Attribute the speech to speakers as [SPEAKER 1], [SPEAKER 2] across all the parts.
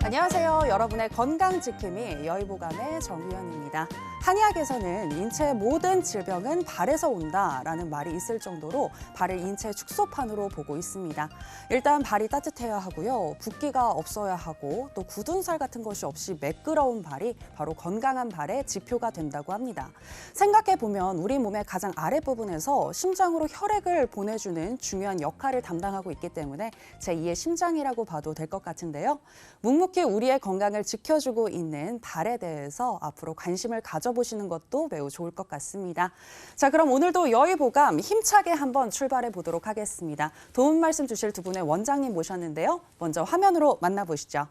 [SPEAKER 1] 안녕하세요. 여러분의 건강 지킴이 여의보감의 정유현입니다. 한의학에서는 인체의 모든 질병은 발에서 온다라는 말이 있을 정도로 발을 인체 축소판으로 보고 있습니다. 일단 발이 따뜻해야 하고요. 붓기가 없어야 하고 또 굳은 살 같은 것이 없이 매끄러운 발이 바로 건강한 발의 지표가 된다고 합니다. 생각해보면 우리 몸의 가장 아랫부분에서 심장으로 혈액을 보내주는 중요한 역할을 담당하고 있기 때문에 제2의 심장이라고 봐도 될 것 같은데요. 묵묵히 우리의 건강을 지켜주고 있는 발에 대해서 앞으로 관심을 가져보시는 것도 매우 좋을 것 같습니다. 자, 그럼 오늘도 여의보감 힘차게 한번 출발해 보도록 하겠습니다. 도움 말씀 주실 두 분의 원장님 모셨는데요. 먼저 화면으로 만나보시죠.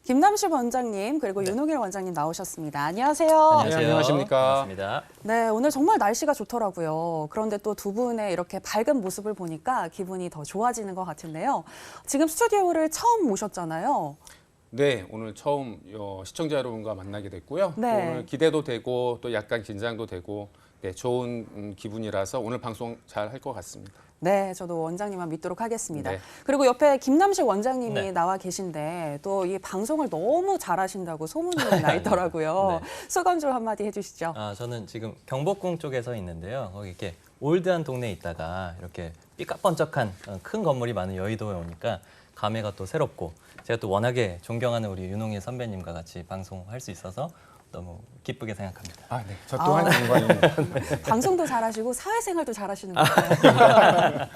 [SPEAKER 1] 김남식 원장님 그리고 윤홍일 원장님 나오셨습니다. 안녕하세요.
[SPEAKER 2] 네, 안녕하십니까.
[SPEAKER 3] 반갑습니다.
[SPEAKER 1] 네, 오늘 정말 날씨가 좋더라고요. 그런데 또 두 분의 이렇게 밝은 모습을 보니까 기분이 더 좋아지는 것 같은데요. 지금 스튜디오를 처음 모셨잖아요.
[SPEAKER 2] 네, 오늘 처음 시청자 여러분과 만나게 됐고요.
[SPEAKER 1] 네.
[SPEAKER 2] 또 오늘 기대도 되고 또 약간 긴장도 되고 네, 좋은 기분이라서 오늘 방송 잘 할 것 같습니다.
[SPEAKER 1] 네, 저도 원장님만 믿도록 하겠습니다.
[SPEAKER 2] 네.
[SPEAKER 1] 그리고 옆에 김남식 원장님이
[SPEAKER 3] 네.
[SPEAKER 1] 나와 계신데 또 이 방송을 너무 잘하신다고 소문이 나 있더라고요.
[SPEAKER 3] 네.
[SPEAKER 1] 소감 좀 한마디 해주시죠.
[SPEAKER 3] 저는 지금 경복궁 쪽에서 있는데요. 거기 이렇게 올드한 동네에 있다가 이렇게 삐까뻔쩍한 큰 건물이 많은 여의도에 오니까 감회가 또 새롭고 제가 또 워낙에 존경하는 우리 윤홍일 선배님과 같이 방송할 수 있어서 너무 기쁘게 생각합니다.
[SPEAKER 2] 아, 네. 저 또한 영광입니다.
[SPEAKER 1] 방송도 잘하시고 사회생활도 잘하시는 것 같아요.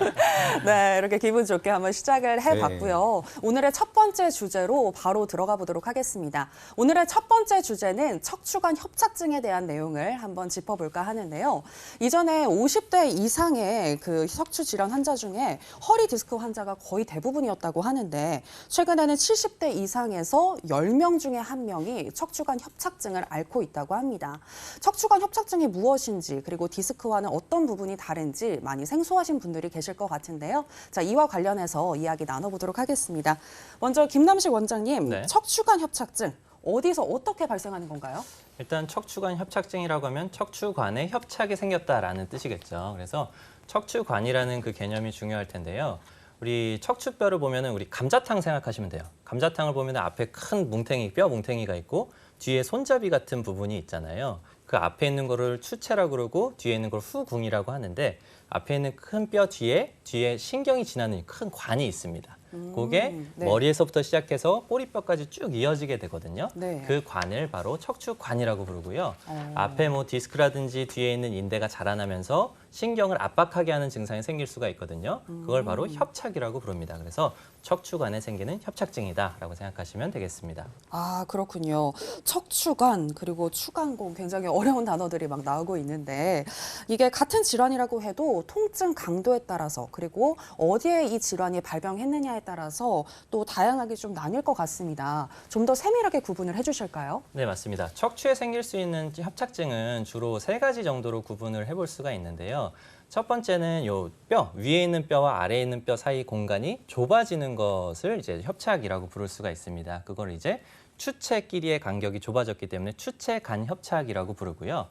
[SPEAKER 1] 네, 이렇게 기분 좋게 한번 시작을 해봤고요. 오늘의 첫 번째 주제로 바로 들어가 보도록 하겠습니다. 오늘의 첫 번째 주제는 척추관 협착증에 대한 내용을 한번 짚어볼까 하는데요. 이전에 50대 이상의 그 척추 질환 환자 중에 허리 디스크 환자가 거의 대부분이었다고 하는데 최근에는 70대 이상에서 10명 중에 1명이 척추관 협착증을 앓고 있다고 합니다. 척추관 협착증이 무엇인지 그리고 디스크와는 어떤 부분이 다른지 많이 생소하신 분들이 계실 것 같은데요. 자, 이와 관련해서 이야기 나눠보도록 하겠습니다. 먼저 김남식 원장님,
[SPEAKER 3] 네.
[SPEAKER 1] 척추관 협착증 어디서 어떻게 발생하는 건가요?
[SPEAKER 3] 일단 척추관 협착증이라고 하면 척추관에 협착이 생겼다라는 뜻이겠죠. 그래서 척추관이라는 그 개념이 중요할 텐데요. 우리 척추뼈를 보면은 우리 감자탕 생각하시면 돼요. 감자탕을 보면 앞에 큰 뭉탱이, 뼈 뭉탱이가 있고 뒤에 손잡이 같은 부분이 있잖아요. 그 앞에 있는 거를 추체라고 그러고 뒤에 있는 걸 후궁이라고 하는데 앞에 있는 큰 뼈 뒤에 신경이 지나는 큰 관이 있습니다. 그게
[SPEAKER 1] 네.
[SPEAKER 3] 머리에서부터 시작해서 꼬리뼈까지 쭉 이어지게 되거든요.
[SPEAKER 1] 네.
[SPEAKER 3] 그 관을 바로 척추관이라고 부르고요. 앞에 뭐 디스크라든지 뒤에 있는 인대가 자라나면서 신경을 압박하게 하는 증상이 생길 수가 있거든요. 그걸 바로 협착이라고 부릅니다. 그래서 척추관에 생기는 협착증이다라고 생각하시면 되겠습니다.
[SPEAKER 1] 아, 그렇군요. 척추관 그리고 추간공 굉장히 어려운 단어들이 막 나오고 있는데 이게 같은 질환이라고 해도 통증 강도에 따라서 그리고 어디에 이 질환이 발병했느냐에 따라서 또 다양하게 좀 나뉠 것 같습니다. 좀 더 세밀하게 구분을 해주실까요?
[SPEAKER 3] 네, 맞습니다. 척추에 생길 수 있는 협착증은 주로 3가지 정도로 구분을 해볼 수가 있는데요. 첫 번째는 요 뼈, 위에 있는 뼈와 아래에 있는 뼈 사이 공간이 좁아지는 것을 이제 협착이라고 부를 수가 있습니다. 그걸 이제 추체끼리의 간격이 좁아졌기 때문에 추체간 협착이라고 부르고요.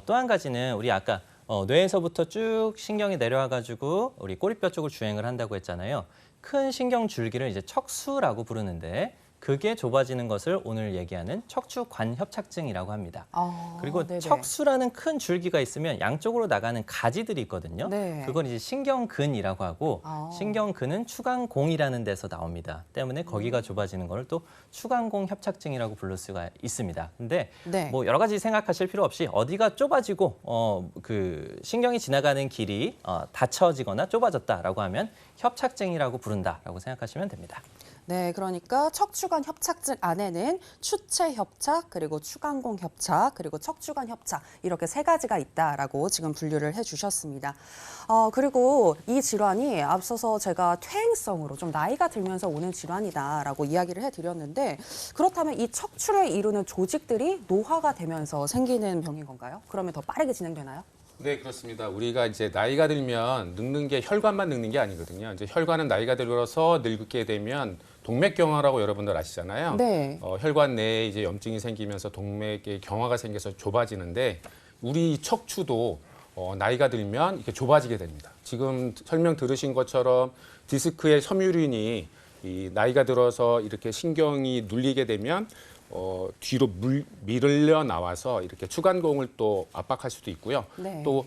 [SPEAKER 3] 또 한 가지는 우리 아까 뇌에서부터 쭉 신경이 내려와가지고 우리 꼬리뼈 쪽을 주행을 한다고 했잖아요. 큰 신경 줄기를 이제 척수라고 부르는데 그게 좁아지는 것을 오늘 얘기하는 척추관 협착증이라고 합니다. 그리고
[SPEAKER 1] 네네.
[SPEAKER 3] 척수라는 큰 줄기가 있으면 양쪽으로 나가는 가지들이 있거든요.
[SPEAKER 1] 네.
[SPEAKER 3] 그걸 이제 신경근이라고 하고 신경근은 추간공이라는 데서 나옵니다. 때문에 거기가 좁아지는 걸 또 추간공 협착증이라고 부를 수가 있습니다. 근데
[SPEAKER 1] 네.
[SPEAKER 3] 뭐 여러 가지 생각하실 필요 없이 어디가 좁아지고 그 신경이 지나가는 길이 닫혀지거나 좁아졌다라고 하면 협착증이라고 부른다라고 생각하시면 됩니다.
[SPEAKER 1] 네, 그러니까 척추관 협착증 안에는 추체 협착, 그리고 추간공 협착, 그리고 척추관 협착 이렇게 세 가지가 있다라고 지금 분류를 해주셨습니다. 그리고 이 질환이 앞서서 제가 퇴행성으로 좀 나이가 들면서 오는 질환이다라고 이야기를 해드렸는데 그렇다면 이 척추를 이루는 조직들이 노화가 되면서 생기는 병인 건가요? 그러면 더 빠르게 진행되나요?
[SPEAKER 2] 네, 그렇습니다. 우리가 이제 나이가 들면 늙는 게 혈관만 늙는 게 아니거든요. 이제 혈관은 나이가 들어서 늙게 되면 동맥경화라고 여러분들 아시잖아요.
[SPEAKER 1] 네.
[SPEAKER 2] 혈관 내에 이제 염증이 생기면서 동맥에 경화가 생겨서 좁아지는데 우리 척추도 나이가 들면 이렇게 좁아지게 됩니다. 지금 설명 들으신 것처럼 디스크의 섬유륜이 이 나이가 들어서 이렇게 신경이 눌리게 되면 뒤로 밀려 나와서 이렇게 추간공을 또 압박할 수도 있고요.
[SPEAKER 1] 네.
[SPEAKER 2] 또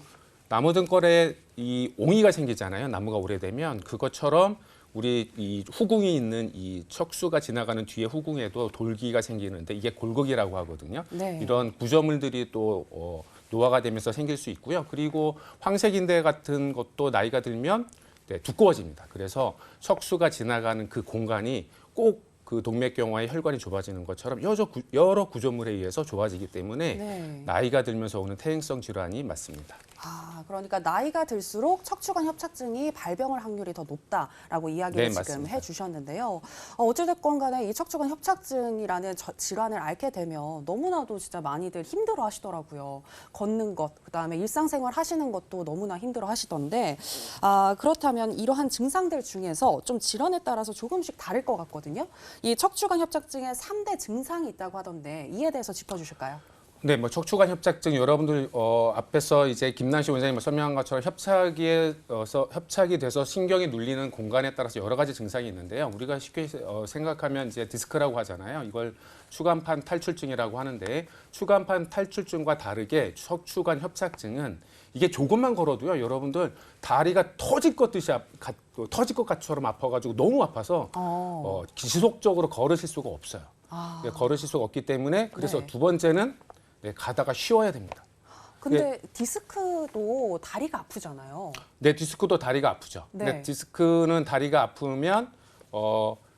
[SPEAKER 2] 나무 등골에 이 옹이가 생기잖아요. 나무가 오래되면 그것처럼 우리 이 후궁이 있는 이 척수가 지나가는 뒤에 후궁에도 돌기가 생기는데 이게 골격이라고 하거든요.
[SPEAKER 1] 네.
[SPEAKER 2] 이런 구조물들이 또 노화가 되면서 생길 수 있고요. 그리고 황색인대 같은 것도 나이가 들면 네, 두꺼워집니다. 그래서 척수가 지나가는 그 공간이 꼭 그 동맥경화의 혈관이 좁아지는 것처럼 여러 구조물에 의해서 좁아지기 때문에
[SPEAKER 1] 네.
[SPEAKER 2] 나이가 들면서 오는 퇴행성 질환이 맞습니다.
[SPEAKER 1] 그러니까 나이가 들수록 척추관 협착증이 발병할 확률이 더 높다라고 이야기를
[SPEAKER 2] 네,
[SPEAKER 1] 지금
[SPEAKER 2] 맞습니다.
[SPEAKER 1] 해주셨는데요. 어찌됐건 간에 이 척추관 협착증이라는 질환을 앓게 되면 너무나도 진짜 많이들 힘들어 하시더라고요. 걷는 것, 그다음에 일상생활 하시는 것도 너무나 힘들어 하시던데 그렇다면 이러한 증상들 중에서 좀 질환에 따라서 조금씩 다를 것 같거든요. 이 척추관 협착증에 3대 증상이 있다고 하던데 이에 대해서 짚어주실까요?
[SPEAKER 2] 네, 뭐 척추관 협착증 여러분들 앞에서 이제 김난식 원장님 설명한 것처럼 협착이 돼서 신경이 눌리는 공간에 따라서 여러 가지 증상이 있는데요. 우리가 쉽게 생각하면 이제 디스크라고 하잖아요. 이걸 추간판 탈출증이라고 하는데 추간판 탈출증과 다르게 척추관 협착증은 이게 조금만 걸어도요, 여러분들 다리가 터질 것 같처럼 아파가지고 너무 아파서 지속적으로 걸으실 수가 없어요. 걸으실 수가 없기 때문에 그래서
[SPEAKER 1] 네.
[SPEAKER 2] 두 번째는 가다가 쉬어야 됩니다.
[SPEAKER 1] 근데 디스크도 다리가 아프잖아요.
[SPEAKER 2] 네, 디스크도 다리가 아프죠.
[SPEAKER 1] 네.
[SPEAKER 2] 근데 디스크는 다리가 아프면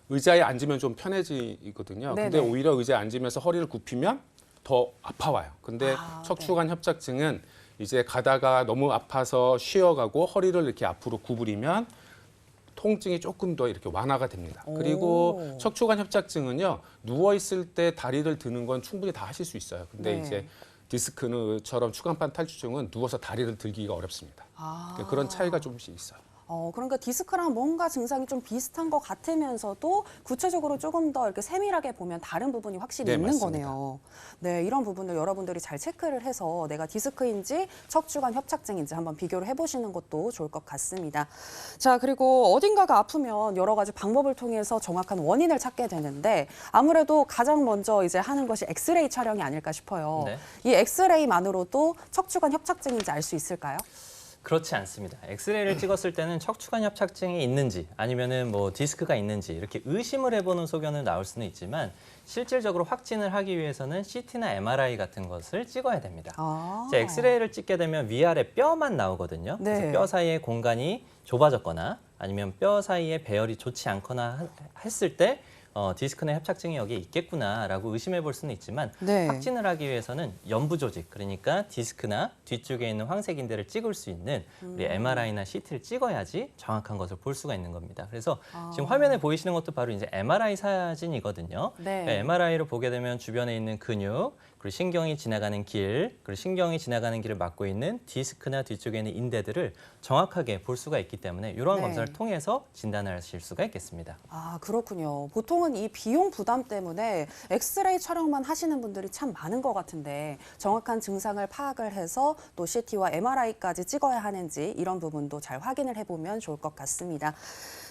[SPEAKER 2] 의자에 앉으면 좀 편해지거든요. 근데
[SPEAKER 1] 네네.
[SPEAKER 2] 오히려 의자에 앉으면서 허리를 굽히면 더 아파와요. 근데 척추관 협착증은 이제 가다가 너무 아파서 쉬어가고 허리를 이렇게 앞으로 구부리면 통증이 조금 더 이렇게 완화가 됩니다. 그리고 척추관 협착증은요, 누워 있을 때 다리를 드는 건 충분히 다 하실 수 있어요. 근데
[SPEAKER 1] 네.
[SPEAKER 2] 이제 디스크처럼 추간판 탈출증은 누워서 다리를 들기가 어렵습니다. 그런 차이가 조금씩 있어요.
[SPEAKER 1] 그러니까 디스크랑 뭔가 증상이 좀 비슷한 것 같으면서도 구체적으로 조금 더 이렇게 세밀하게 보면 다른 부분이 확실히
[SPEAKER 2] 네,
[SPEAKER 1] 있는
[SPEAKER 2] 맞습니다.
[SPEAKER 1] 거네요. 네, 이런 부분을 여러분들이 잘 체크를 해서 내가 디스크인지 척추관 협착증인지 한번 비교를 해보시는 것도 좋을 것 같습니다. 자, 그리고 어딘가가 아프면 여러 가지 방법을 통해서 정확한 원인을 찾게 되는데 아무래도 가장 먼저 이제 하는 것이 엑스레이 촬영이 아닐까 싶어요.
[SPEAKER 3] 네.
[SPEAKER 1] 이 엑스레이만으로도 척추관 협착증인지 알 수 있을까요?
[SPEAKER 3] 그렇지 않습니다. 엑스레이를 찍었을 때는 척추관 협착증이 있는지 아니면은 뭐 디스크가 있는지 이렇게 의심을 해보는 소견은 나올 수는 있지만 실질적으로 확진을 하기 위해서는 CT나 MRI 같은 것을 찍어야 됩니다. 이제 엑스레이를 찍게 되면 위아래 뼈만 나오거든요.
[SPEAKER 1] 네.
[SPEAKER 3] 그래서 뼈 사이의 공간이 좁아졌거나 아니면 뼈 사이에 배열이 좋지 않거나 했을 때 디스크나 협착증이 여기에 있겠구나라고 의심해 볼 수는 있지만
[SPEAKER 1] 네.
[SPEAKER 3] 확진을 하기 위해서는 연부 조직, 그러니까 디스크나 뒤쪽에 있는 황색인대를 찍을 수 있는 우리 MRI나 CT를 찍어야지 정확한 것을 볼 수가 있는 겁니다. 그래서 지금 화면에 보이시는 것도 바로 이제 MRI 사진이거든요.
[SPEAKER 1] 네.
[SPEAKER 3] 그러니까 MRI로 보게 되면 주변에 있는 근육, 그리고 신경이 지나가는 길, 그리고 신경이 지나가는 길을 막고 있는 디스크나 뒤쪽에 있는 인대들을 정확하게 볼 수가 있기 때문에 이러한
[SPEAKER 1] 네.
[SPEAKER 3] 검사를 통해서 진단을 하실 수가 있겠습니다.
[SPEAKER 1] 그렇군요. 보통은 이 비용 부담 때문에 엑스레이 촬영만 하시는 분들이 참 많은 것 같은데 정확한 증상을 파악을 해서 또 CT와 MRI까지 찍어야 하는지 이런 부분도 잘 확인을 해보면 좋을 것 같습니다.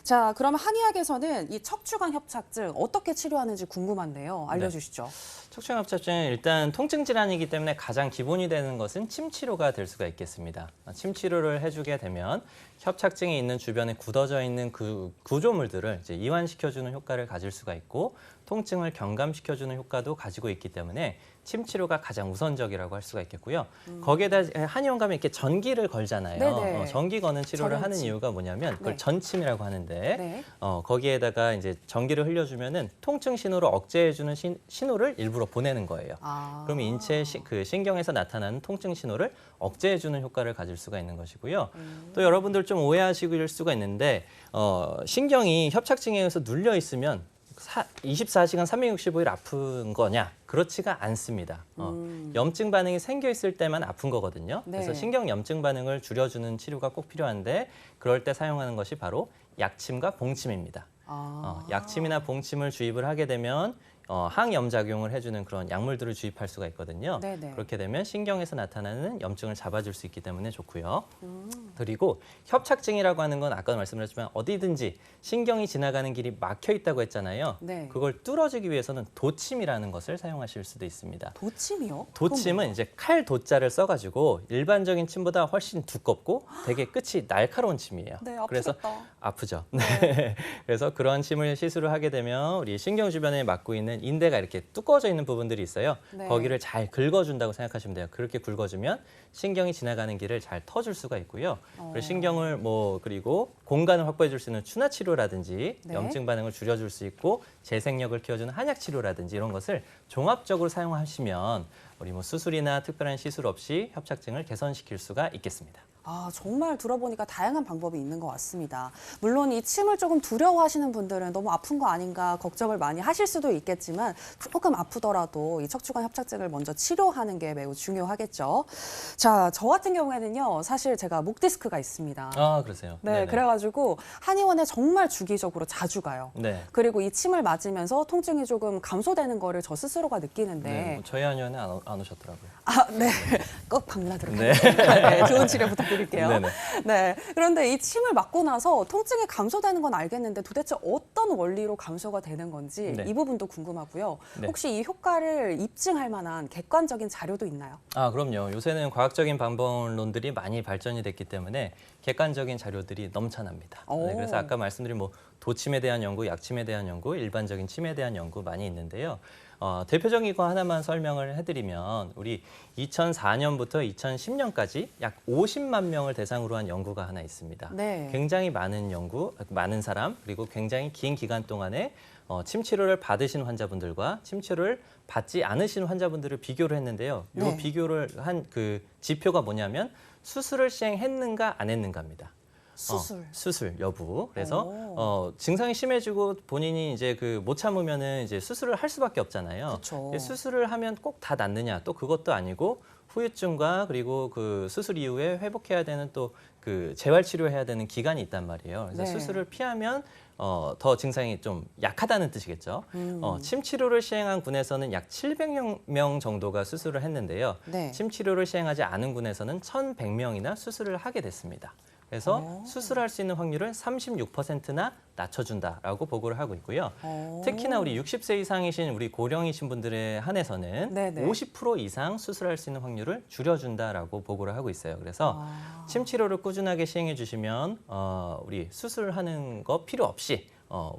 [SPEAKER 1] 자, 그러면 한의학에서는 이 척추관 협착증 어떻게 치료하는지 궁금한데요. 알려주시죠.
[SPEAKER 3] 척추관 협착증은 일단 통증 질환이기 때문에 가장 기본이 되는 것은 침 치료가 될 수가 있겠습니다. 침 치료를 해주게 되면 협착증이 있는 주변에 굳어져 있는 그 구조물들을 이제 이완시켜주는 효과를 가질 수가 있고 통증을 경감시켜주는 효과도 가지고 있기 때문에 침 치료가 가장 우선적이라고 할 수가 있겠고요. 거기에다 한의원 가면 이렇게 전기를 걸잖아요.
[SPEAKER 1] 네네.
[SPEAKER 3] 전기 거는 치료를 하는
[SPEAKER 1] 전염침.
[SPEAKER 3] 이유가 뭐냐면 그걸
[SPEAKER 1] 네.
[SPEAKER 3] 전침이라고 하는데 있는데
[SPEAKER 1] 네.
[SPEAKER 3] 거기에다가 이제 전기를 흘려주면은 통증 신호를 억제해주는 신호를 일부러 보내는 거예요. 그럼 인체 그 신경에서 나타나는 통증 신호를 억제해주는 효과를 가질 수가 있는 것이고요. 또 여러분들 좀 오해하실 수가 있는데 신경이 협착증에 의해서 눌려 있으면 24시간 365일 아픈 거냐? 그렇지가 않습니다. 염증 반응이 생겨 있을 때만 아픈 거거든요.
[SPEAKER 1] 네.
[SPEAKER 3] 그래서 신경 염증 반응을 줄여주는 치료가 꼭 필요한데 그럴 때 사용하는 것이 바로 약침과 봉침입니다. 약침이나 봉침을 주입을 하게 되면 항염작용을 해주는 그런 약물들을 주입할 수가 있거든요.
[SPEAKER 1] 네네.
[SPEAKER 3] 그렇게 되면 신경에서 나타나는 염증을 잡아줄 수 있기 때문에 좋고요. 그리고 협착증이라고 하는 건 아까 말씀드렸지만 어디든지 신경이 지나가는 길이 막혀 있다고 했잖아요.
[SPEAKER 1] 네.
[SPEAKER 3] 그걸 뚫어주기 위해서는 도침이라는 것을 사용하실 수도 있습니다.
[SPEAKER 1] 도침이요?
[SPEAKER 3] 도침은 이제 칼 도자를 써가지고 일반적인 침보다 훨씬 두껍고 되게 끝이 날카로운 침이에요.
[SPEAKER 1] 네, 아프겠다.
[SPEAKER 3] 그래서 아프죠. 네. 그래서 그런 침을 시술을 하게 되면 우리 신경 주변에 막고 있는 인대가 이렇게 두꺼워져 있는 부분들이 있어요.
[SPEAKER 1] 네.
[SPEAKER 3] 거기를 잘 긁어준다고 생각하시면 돼요. 그렇게 긁어주면 신경이 지나가는 길을 잘 터줄 수가 있고요. 그리고 신경을 그리고 공간을 확보해 줄 수 있는 추나 치료라든지
[SPEAKER 1] 네.
[SPEAKER 3] 염증 반응을 줄여줄 수 있고 재생력을 키워주는 한약 치료라든지 이런 것을 종합적으로 사용하시면 우리 수술이나 특별한 시술 없이 협착증을 개선시킬 수가 있겠습니다.
[SPEAKER 1] 정말 들어보니까 다양한 방법이 있는 것 같습니다. 물론 이 침을 조금 두려워하시는 분들은 너무 아픈 거 아닌가 걱정을 많이 하실 수도 있겠지만 조금 아프더라도 이 척추관 협착증을 먼저 치료하는 게 매우 중요하겠죠. 자, 저 같은 경우에는요, 사실 제가 목 디스크가 있습니다.
[SPEAKER 3] 그러세요?
[SPEAKER 1] 네,
[SPEAKER 3] 네네.
[SPEAKER 1] 그래가지고 한의원에 정말 주기적으로 자주 가요.
[SPEAKER 3] 네.
[SPEAKER 1] 그리고 이 침을 맞으면서 통증이 조금 감소되는 거를 저 스스로가 느끼는데
[SPEAKER 3] 네, 저희 한의원에 안 오셨더라고요.
[SPEAKER 1] 네. 꼭 방문하도록
[SPEAKER 3] 네.
[SPEAKER 1] 하겠습니다. 네, 좋은 치료 부탁드릴게요.
[SPEAKER 3] 네네.
[SPEAKER 1] 네. 그런데 이 침을 맞고 나서 통증이 감소되는 건 알겠는데 도대체 어떤 원리로 감소가 되는 건지
[SPEAKER 3] 네.
[SPEAKER 1] 이 부분도 궁금하고요.
[SPEAKER 3] 네.
[SPEAKER 1] 혹시 이 효과를 입증할 만한 객관적인 자료도 있나요?
[SPEAKER 3] 그럼요. 요새는 과학적인 방법론들이 많이 발전이 됐기 때문에 객관적인 자료들이 넘쳐납니다. 네, 그래서 아까 말씀드린 도침에 대한 연구, 약침에 대한 연구, 일반적인 침에 대한 연구 많이 있는데요. 대표적인 거 하나만 설명을 해드리면 우리 2004년부터 2010년까지 약 50만 명을 대상으로 한 연구가 하나 있습니다.
[SPEAKER 1] 네.
[SPEAKER 3] 굉장히 많은 사람 그리고 굉장히 긴 기간 동안에 침 치료를 받으신 환자분들과 침 치료를 받지 않으신 환자분들을 비교를 했는데요. 이
[SPEAKER 1] 네.
[SPEAKER 3] 비교를 한 그 지표가 뭐냐면 수술을 시행했는가 안 했는가입니다. 수술 여부. 그래서 증상이 심해지고 본인이 이제 못 참으면은 이제 수술을 할 수밖에 없잖아요.
[SPEAKER 1] 그쵸.
[SPEAKER 3] 수술을 하면 꼭 다 낫느냐? 또 그것도 아니고 후유증과 그리고 그 수술 이후에 회복해야 되는 또 그 재활 치료해야 되는 기간이 있단 말이에요. 그래서
[SPEAKER 1] 네.
[SPEAKER 3] 수술을 피하면 더 증상이 좀 약하다는 뜻이겠죠. 침 치료를 시행한 군에서는 약 700명 정도가 수술을 했는데요.
[SPEAKER 1] 네.
[SPEAKER 3] 침 치료를 시행하지 않은 군에서는 1,100명이나 수술을 하게 됐습니다. 그래서 수술할 수 있는 확률을 36%나 낮춰준다라고 보고를 하고 있고요. 특히나 우리 60세 이상이신 우리 고령이신 분들에 한해서는
[SPEAKER 1] 네네.
[SPEAKER 3] 50% 이상 수술할 수 있는 확률을 줄여준다라고 보고를 하고 있어요. 그래서 침 치료를 꾸준하게 시행해 주시면 우리 수술하는 거 필요 없이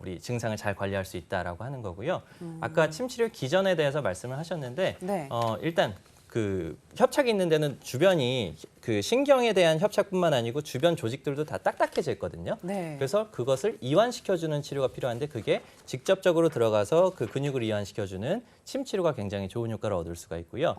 [SPEAKER 3] 우리 증상을 잘 관리할 수 있다라고 하는 거고요. 아까 침 치료 기전에 대해서 말씀을 하셨는데
[SPEAKER 1] 네.
[SPEAKER 3] 일단 그 협착이 있는 데는 주변이 그 신경에 대한 협착뿐만 아니고 주변 조직들도 다 딱딱해져 있거든요.
[SPEAKER 1] 네.
[SPEAKER 3] 그래서 그것을 이완시켜주는 치료가 필요한데 그게 직접적으로 들어가서 그 근육을 이완시켜주는 침 치료가 굉장히 좋은 효과를 얻을 수가 있고요.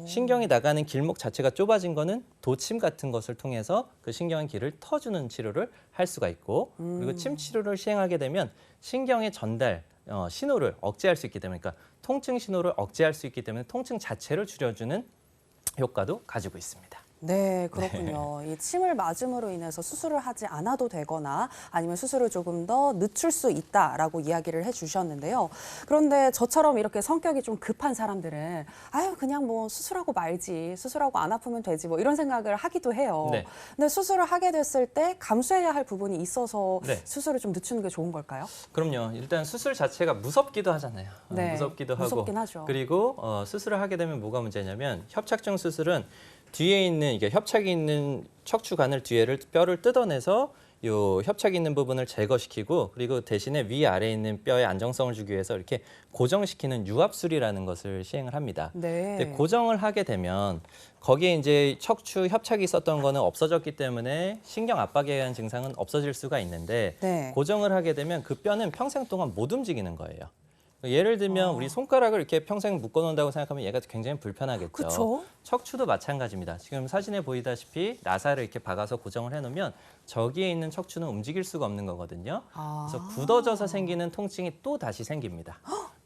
[SPEAKER 3] 신경이 나가는 길목 자체가 좁아진 거는 도침 같은 것을 통해서 그 신경의 길을 터주는 치료를 할 수가 있고 그리고 침 치료를 시행하게 되면 신경의 전달 신호를 억제할 수 있기 때문에 그러니까 통증 신호를 억제할 수 있기 때문에 통증 자체를 줄여주는 효과도 가지고 있습니다.
[SPEAKER 1] 네, 그렇군요. 이 침을 맞음으로 인해서 수술을 하지 않아도 되거나 아니면 수술을 조금 더 늦출 수 있다라고 이야기를 해주셨는데요. 그런데 저처럼 이렇게 성격이 좀 급한 사람들은 그냥 수술하고 말지, 수술하고 안 아프면 되지 이런 생각을 하기도 해요.
[SPEAKER 3] 네.
[SPEAKER 1] 근데 수술을 하게 됐을 때 감수해야 할 부분이 있어서
[SPEAKER 3] 네.
[SPEAKER 1] 수술을 좀 늦추는 게 좋은 걸까요?
[SPEAKER 3] 그럼요. 일단 수술 자체가 무섭기도 하잖아요.
[SPEAKER 1] 네,
[SPEAKER 3] 무섭기도 하고.
[SPEAKER 1] 무섭긴 하죠.
[SPEAKER 3] 그리고 수술을 하게 되면 뭐가 문제냐면 협착증 수술은 뒤에 있는 이게 협착이 있는 척추관을 뼈를 뜯어내서 요 협착이 있는 부분을 제거시키고 그리고 대신에 위아래에 있는 뼈의 안정성을 주기 위해서 이렇게 고정시키는 유압술이라는 것을 시행을 합니다.
[SPEAKER 1] 네.
[SPEAKER 3] 근데 고정을 하게 되면 거기에 이제 척추 협착이 있었던 거는 없어졌기 때문에 신경 압박에 의한 증상은 없어질 수가 있는데
[SPEAKER 1] 네.
[SPEAKER 3] 고정을 하게 되면 그 뼈는 평생 동안 못 움직이는 거예요. 예를 들면 우리 손가락을 이렇게 평생 묶어 놓는다고 생각하면 얘가 굉장히 불편하겠죠.
[SPEAKER 1] 그쵸?
[SPEAKER 3] 척추도 마찬가지입니다. 지금 사진에 보이다시피 나사를 이렇게 박아서 고정을 해놓으면 저기에 있는 척추는 움직일 수가 없는 거거든요. 그래서 굳어져서 생기는 통증이 또 다시 생깁니다.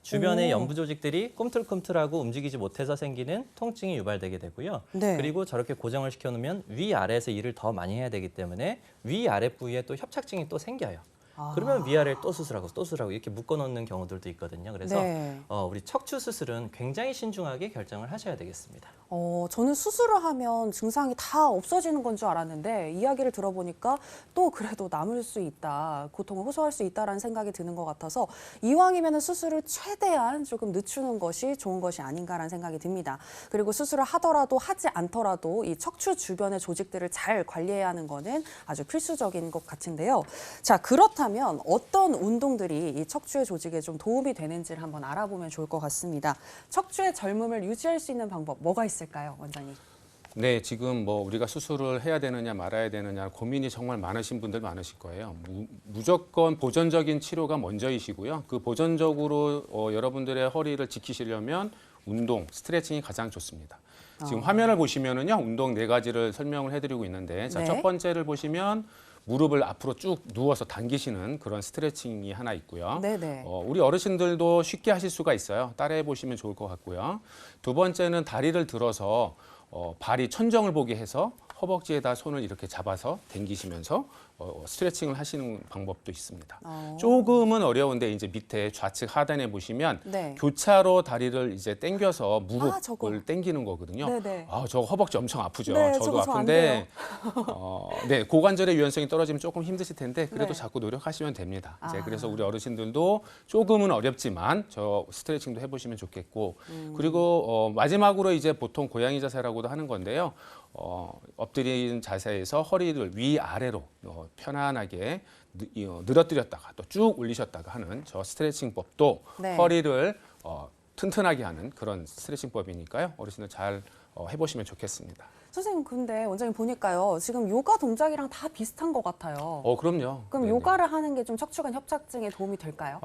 [SPEAKER 3] 주변의 연부 조직들이 꿈틀꿈틀하고 움직이지 못해서 생기는 통증이 유발되게 되고요.
[SPEAKER 1] 네.
[SPEAKER 3] 그리고 저렇게 고정을 시켜놓으면 위아래에서 일을 더 많이 해야 되기 때문에 위아래 부위에 또 협착증이 또 생겨요. 그러면 위아래를 또 수술하고 이렇게 묶어놓는 경우들도 있거든요. 그래서
[SPEAKER 1] 네.
[SPEAKER 3] 우리 척추 수술은 굉장히 신중하게 결정을 하셔야 되겠습니다.
[SPEAKER 1] 저는 수술을 하면 증상이 다 없어지는 건 줄 알았는데 이야기를 들어보니까 또 그래도 남을 수 있다, 고통을 호소할 수 있다라는 생각이 드는 것 같아서 이왕이면 수술을 최대한 조금 늦추는 것이 좋은 것이 아닌가라는 생각이 듭니다. 그리고 수술을 하더라도 하지 않더라도 이 척추 주변의 조직들을 잘 관리해야 하는 거는 아주 필수적인 것 같은데요. 자, 그렇다면 어떤 운동들이 이 척추의 조직에 좀 도움이 되는지를 한번 알아보면 좋을 것 같습니다. 척추의 젊음을 유지할 수 있는 방법 뭐가 있을까요, 원장님?
[SPEAKER 2] 네, 지금 뭐 우리가 수술을 해야 되느냐 말아야 되느냐 고민이 정말 많으신 분들 많으실 거예요. 무조건 보존적인 치료가 먼저이시고요. 그 보존적으로 여러분들의 허리를 지키시려면 운동, 스트레칭이 가장 좋습니다. 지금 화면을 보시면은요, 운동 4가지를 설명을 해드리고 있는데, 자,
[SPEAKER 1] 네.
[SPEAKER 2] 첫 번째를 보시면 무릎을 앞으로 쭉 누워서 당기시는 그런 스트레칭이 하나 있고요.
[SPEAKER 1] 네네.
[SPEAKER 2] 우리 어르신들도 쉽게 하실 수가 있어요. 따라해 보시면 좋을 것 같고요. 두 번째는 다리를 들어서 발이 천정을 보게 해서 허벅지에다 손을 이렇게 잡아서 당기시면서 스트레칭을 하시는 방법도 있습니다. 조금은 어려운데 이제 밑에 좌측 하단에 보시면
[SPEAKER 1] 네.
[SPEAKER 2] 교차로 다리를 이제 당겨서
[SPEAKER 1] 저거.
[SPEAKER 2] 무릎을 당기는 거거든요.
[SPEAKER 1] 네네.
[SPEAKER 2] 저 허벅지 엄청 아프죠.
[SPEAKER 1] 네,
[SPEAKER 2] 저도
[SPEAKER 1] 저거 저안
[SPEAKER 2] 아픈데 네, 고관절의 유연성이 떨어지면 조금 힘드실 텐데 그래도
[SPEAKER 1] 네.
[SPEAKER 2] 자꾸 노력하시면 됩니다. 이제
[SPEAKER 1] 아.
[SPEAKER 2] 그래서 우리 어르신들도 조금은 어렵지만 저 스트레칭도 해보시면 좋겠고 그리고 마지막으로 이제 보통 고양이 자세라고도 하는 건데요. 엎드린 자세에서 허리를 위아래로 편안하게 늘어뜨렸다가 또 쭉 올리셨다가 하는 저 스트레칭법도
[SPEAKER 1] 네.
[SPEAKER 2] 허리를 튼튼하게 하는 그런 스트레칭법이니까요. 어르신들 잘 해보시면 좋겠습니다.
[SPEAKER 1] 선생님, 근데 원장님 보니까요, 지금 요가 동작이랑 다 비슷한 것 같아요.
[SPEAKER 2] 그럼요.
[SPEAKER 1] 그럼
[SPEAKER 2] 네네.
[SPEAKER 1] 요가를 하는 게 좀 척추관 협착증에 도움이 될까요?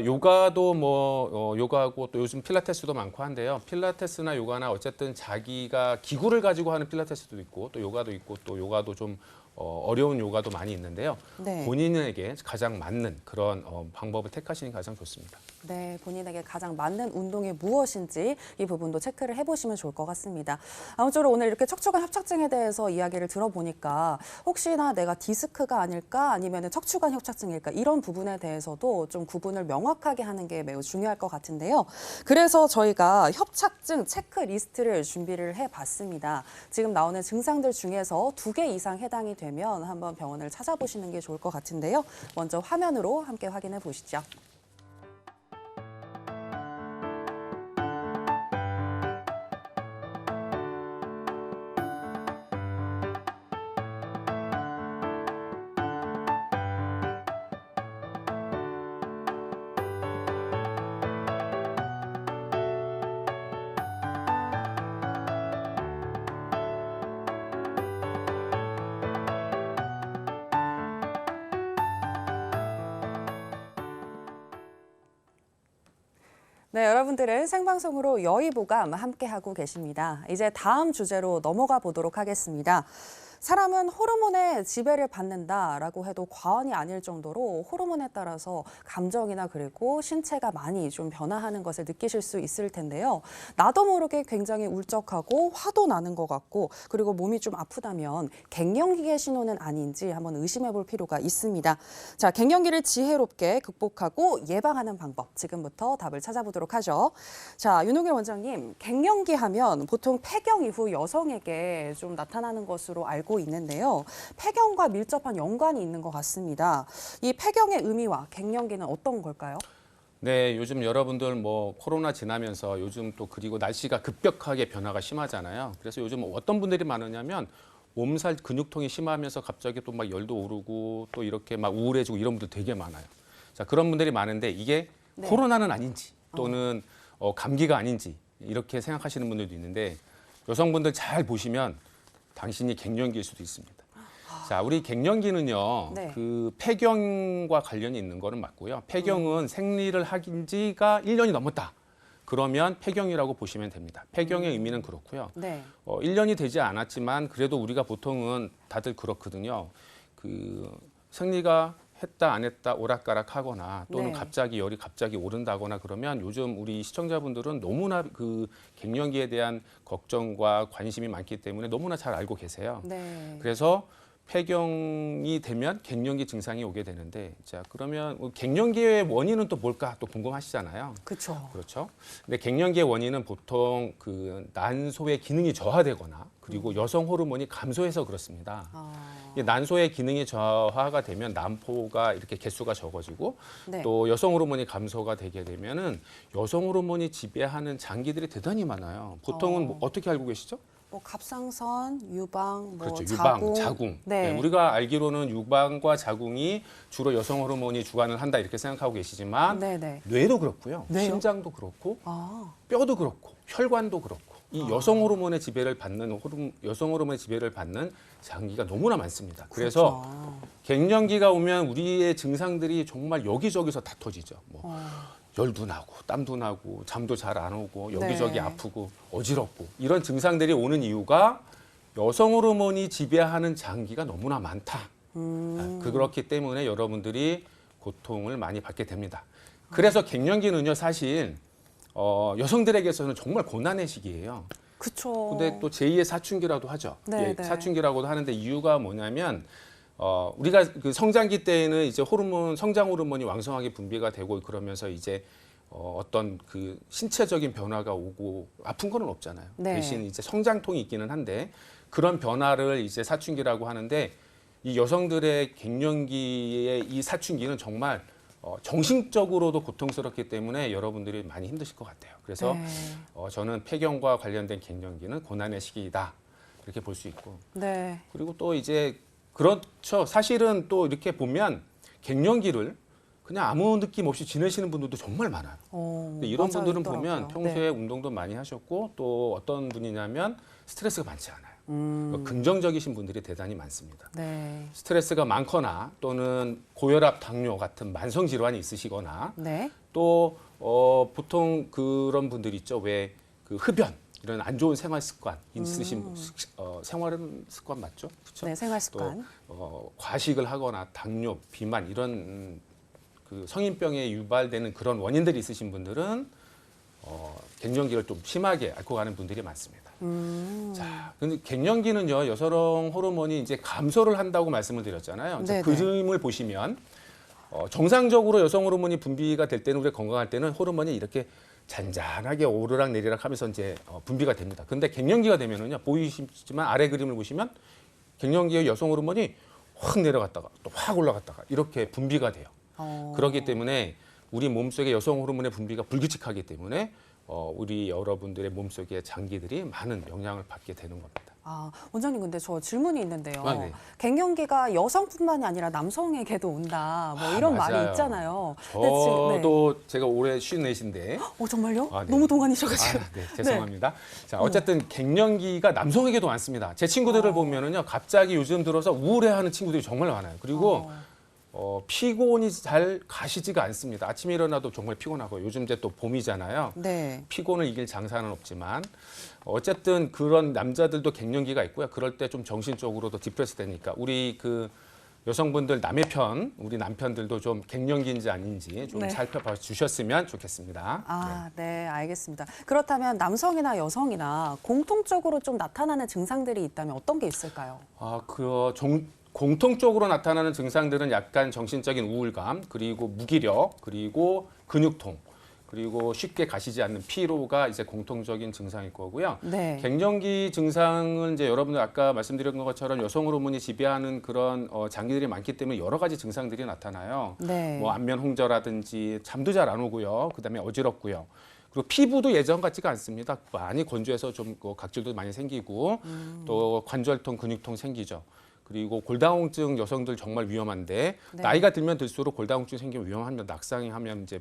[SPEAKER 2] 요가도 요가하고 또 요즘 필라테스도 많고 한데요. 필라테스나 요가나 어쨌든 자기가 기구를 가지고 하는 필라테스도 있고 또 요가도 있고 또 요가도 좀 어려운 요가도 많이 있는데요.
[SPEAKER 1] 네.
[SPEAKER 2] 본인에게 가장 맞는 그런 방법을 택하시는 게 가장 좋습니다.
[SPEAKER 1] 네, 본인에게 가장 맞는 운동이 무엇인지 이 부분도 체크를 해보시면 좋을 것 같습니다. 아무쪼록 오늘 이렇게 척추관 협착증에 대해서 이야기를 들어보니까 혹시나 내가 디스크가 아닐까 아니면 척추관 협착증일까 이런 부분에 대해서도 좀 구분을 명확하게 하는 게 매우 중요할 것 같은데요. 그래서 저희가 협착증 체크리스트를 준비를 해봤습니다. 지금 나오는 증상들 중에서 2개 이상 해당이 되면 한번 병원을 찾아보시는 게 좋을 것 같은데요. 먼저 화면으로 함께 확인해 보시죠. 네, 여러분들은 생방송으로 여의보감 함께하고 계십니다. 이제 다음 주제로 넘어가 보도록 하겠습니다. 사람은 호르몬의 지배를 받는다라고 해도 과언이 아닐 정도로 호르몬에 따라서 감정이나 그리고 신체가 많이 좀 변화하는 것을 느끼실 수 있을 텐데요. 나도 모르게 굉장히 울적하고 화도 나는 것 같고 그리고 몸이 좀 아프다면 갱년기의 신호는 아닌지 한번 의심해 볼 필요가 있습니다. 자, 갱년기를 지혜롭게 극복하고 예방하는 방법 지금부터 답을 찾아보도록 하죠. 자, 윤호길 원장님, 갱년기 하면 보통 폐경 이후 여성에게 좀 나타나는 것으로 알고 있는데요. 폐경과 밀접한 연관이 있는 것 같습니다. 이 폐경의 의미와 갱년기는 어떤 걸까요?
[SPEAKER 2] 네, 요즘 여러분들 뭐 코로나 지나면서 요즘 또 그리고 날씨가 급격하게 변화가 심하잖아요. 그래서 요즘 어떤 분들이 많으냐면 몸살 근육통이 심하면서 갑자기 또 막 열도 오르고 또 이렇게 막 우울해지고 이런 분들 되게 많아요. 자, 그런 분들이 많은데 이게
[SPEAKER 1] 네.
[SPEAKER 2] 코로나는 아닌지 또는 감기가 아닌지 이렇게 생각하시는 분들도 있는데 여성분들 잘 보시면 당신이 갱년기일 수도 있습니다. 자, 우리 갱년기는요,
[SPEAKER 1] 네.
[SPEAKER 2] 그 폐경과 관련이 있는 거는 맞고요. 폐경은 생리를 하긴 지가 1년이 넘었다. 그러면 폐경이라고 보시면 됩니다. 폐경의 의미는 그렇고요.
[SPEAKER 1] 네.
[SPEAKER 2] 1년이 되지 않았지만 그래도 우리가 보통은 다들 그렇거든요. 생리가 했다 안 했다 오락가락 하거나 또는
[SPEAKER 1] 네.
[SPEAKER 2] 갑자기 열이 갑자기 오른다거나 그러면 요즘 우리 시청자분들은 너무나 그 갱년기에 대한 걱정과 관심이 많기 때문에 너무나 잘 알고 계세요.
[SPEAKER 1] 네.
[SPEAKER 2] 그래서 폐경이 되면 갱년기 증상이 오게 되는데, 자, 그러면 갱년기의 원인은 또 뭘까 또 궁금하시잖아요.
[SPEAKER 1] 그렇죠.
[SPEAKER 2] 그렇죠. 근데 갱년기의 원인은 보통 그 난소의 기능이 저하되거나 그리고 여성 호르몬이 감소해서 그렇습니다. 이 난소의 기능이 저하가 되면 난포가 이렇게 개수가 적어지고
[SPEAKER 1] 네.
[SPEAKER 2] 또 여성 호르몬이 감소가 되게 되면은 여성 호르몬이 지배하는 장기들이 대단히 많아요. 보통은 뭐 어떻게 알고 계시죠?
[SPEAKER 1] 뭐 갑상선, 유방, 뭐
[SPEAKER 2] 그렇죠.
[SPEAKER 1] 자궁.
[SPEAKER 2] 유방, 자궁.
[SPEAKER 1] 네.
[SPEAKER 2] 네, 우리가 알기로는 유방과 자궁이 주로 여성 호르몬이 주관을 한다 이렇게 생각하고 계시지만
[SPEAKER 1] 네네.
[SPEAKER 2] 뇌도 그렇고요.
[SPEAKER 1] 뇌요?
[SPEAKER 2] 심장도 그렇고
[SPEAKER 1] 아,
[SPEAKER 2] 뼈도 그렇고 혈관도 그렇고 이 여성 호르몬의 지배를 받는 여성 호르몬의 지배를 받는 장기가 너무나 많습니다. 그래서
[SPEAKER 1] 그렇죠.
[SPEAKER 2] 갱년기가 오면 우리의 증상들이 정말 여기저기서 다 터지죠. 뭐 열도 나고 땀도 나고 잠도 잘 안 오고 여기저기
[SPEAKER 1] 네.
[SPEAKER 2] 아프고 어지럽고 이런 증상들이 오는 이유가 여성 호르몬이 지배하는 장기가 너무나 많다. 그렇기 때문에 여러분들이 고통을 많이 받게 됩니다. 그래서 갱년기는요 사실 여성들에게서는 정말 고난의 시기예요.
[SPEAKER 1] 그렇죠.
[SPEAKER 2] 근데 또 제2의 사춘기라도 하죠.
[SPEAKER 1] 네,
[SPEAKER 2] 예,
[SPEAKER 1] 네.
[SPEAKER 2] 사춘기라고도 하는데 이유가 뭐냐면 우리가 그 성장기 때에는 이제 성장 호르몬이 왕성하게 분비가 되고 그러면서 이제 어떤 그 신체적인 변화가 오고 아픈 거는 없잖아요.
[SPEAKER 1] 네.
[SPEAKER 2] 대신 이제 성장통이 있기는 한데 그런 변화를 이제 사춘기라고 하는데 이 여성들의 갱년기의 이 사춘기는 정말 정신적으로도 고통스럽기 때문에 여러분들이 많이 힘드실 것 같아요. 그래서
[SPEAKER 1] 네.
[SPEAKER 2] 저는 폐경과 관련된 갱년기는 고난의 시기이다 이렇게 볼 수 있고
[SPEAKER 1] 네.
[SPEAKER 2] 그리고 또 이제 그렇죠. 사실은 또 이렇게 보면 갱년기를 그냥 아무 느낌 없이 지내시는 분들도 정말 많아요. 근데 이런
[SPEAKER 1] 맞아요,
[SPEAKER 2] 분들은
[SPEAKER 1] 있더라고요.
[SPEAKER 2] 보면 평소에 운동도 많이 하셨고 또 어떤 분이냐면 스트레스가 많지 않아요. 긍정적이신 분들이 대단히 많습니다.
[SPEAKER 1] 네.
[SPEAKER 2] 스트레스가 많거나 또는 고혈압, 당뇨 같은 만성 질환이 있으시거나
[SPEAKER 1] 네.
[SPEAKER 2] 또 보통 그런 분들 있죠. 왜 그 흡연 이런 안 좋은 생활 습관 있으신 생활은 습관 맞죠? 그렇죠?
[SPEAKER 1] 네, 생활 습관.
[SPEAKER 2] 또 과식을 하거나 당뇨, 비만 이런 그 성인병에 유발되는 그런 원인들이 있으신 분들은 갱년기를 좀 심하게 앓고 가는 분들이 많습니다. 자, 근데 갱년기는요 여성 호르몬이 이제 감소를 한다고 말씀을 드렸잖아요.
[SPEAKER 1] 네네.
[SPEAKER 2] 그림을 보시면 정상적으로 여성 호르몬이 분비가 될 때는 우리 건강할 때는 호르몬이 이렇게 잔잔하게 오르락 내리락 하면서 이제 분비가 됩니다. 근데 갱년기가 되면은요 보이시지만 아래 그림을 보시면 갱년기의 여성 호르몬이 확 내려갔다가 또 확 올라갔다가 이렇게 분비가 돼요. 그렇기 때문에 우리 몸속의 여성 호르몬의 분비가 불규칙하기 때문에 우리 여러분들의 몸속의 장기들이 많은 영향을 받게 되는 겁니다.
[SPEAKER 1] 원장님 근데 저 질문이 있는데요.
[SPEAKER 2] 네.
[SPEAKER 1] 갱년기가 여성뿐만이 아니라 남성에게도 온다. 뭐 이런
[SPEAKER 2] 맞아요.
[SPEAKER 1] 말이 있잖아요. 근데
[SPEAKER 2] 저도 제가 올해 54인데
[SPEAKER 1] 정말요?
[SPEAKER 2] 네.
[SPEAKER 1] 너무 동안이셔가지고.
[SPEAKER 2] 네, 죄송합니다. 자, 어쨌든 갱년기가 남성에게도 많습니다. 제 친구들을 보면은요, 갑자기 요즘 들어서 우울해하는 친구들이 정말 많아요. 그리고 피곤이 잘 가시지가 않습니다. 아침에 일어나도 정말 피곤하고 요즘 이제 또 봄이잖아요.
[SPEAKER 1] 네.
[SPEAKER 2] 피곤을 이길 장사는 없지만 어쨌든 그런 남자들도 갱년기가 있고요. 그럴 때 좀 정신적으로도 디프레스 되니까 우리 그 여성분들 남의 편, 우리 남편들도 좀 갱년기인지 아닌지 좀
[SPEAKER 1] 네.
[SPEAKER 2] 살펴봐 주셨으면 좋겠습니다.
[SPEAKER 1] 네, 알겠습니다. 그렇다면 남성이나 여성이나 공통적으로 좀 나타나는 증상들이 있다면 어떤 게 있을까요?
[SPEAKER 2] 공통적으로 나타나는 증상들은 약간 정신적인 우울감, 그리고 무기력, 그리고 근육통, 그리고 쉽게 가시지 않는 피로가 이제 공통적인 증상일 거고요.
[SPEAKER 1] 네.
[SPEAKER 2] 갱년기 증상은 이제 여러분들 아까 말씀드린 것처럼 여성 호르몬이 지배하는 그런 장기들이 많기 때문에 여러 가지 증상들이 나타나요.
[SPEAKER 1] 네.
[SPEAKER 2] 뭐 안면 홍조라든지 잠도 잘 안 오고요. 그다음에 어지럽고요. 그리고 피부도 예전 같지가 않습니다. 많이 건조해서 좀 각질도 많이 생기고 또 관절통, 근육통 생기죠. 그리고 골다공증 여성들 정말 위험한데
[SPEAKER 1] 네.
[SPEAKER 2] 나이가 들면 들수록 골다공증 생기면 위험합니다. 낙상하면 이제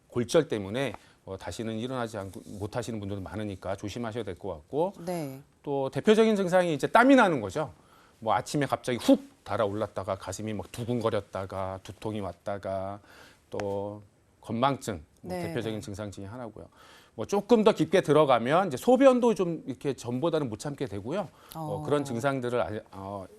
[SPEAKER 2] 골절 때문에 다시는 일어나지 못하시는 분들도 많으니까 조심하셔야 될 것 같고
[SPEAKER 1] 네.
[SPEAKER 2] 또 대표적인 증상이 이제 땀이 나는 거죠. 뭐 아침에 갑자기 훅 달아올랐다가 가슴이 막 두근거렸다가 두통이 왔다가 또 건망증
[SPEAKER 1] 네,
[SPEAKER 2] 대표적인
[SPEAKER 1] 네.
[SPEAKER 2] 증상 중에 하나고요. 뭐 조금 더 깊게 들어가면 이제 소변도 좀 이렇게 전보다는 못 참게 되고요. 그런 증상들을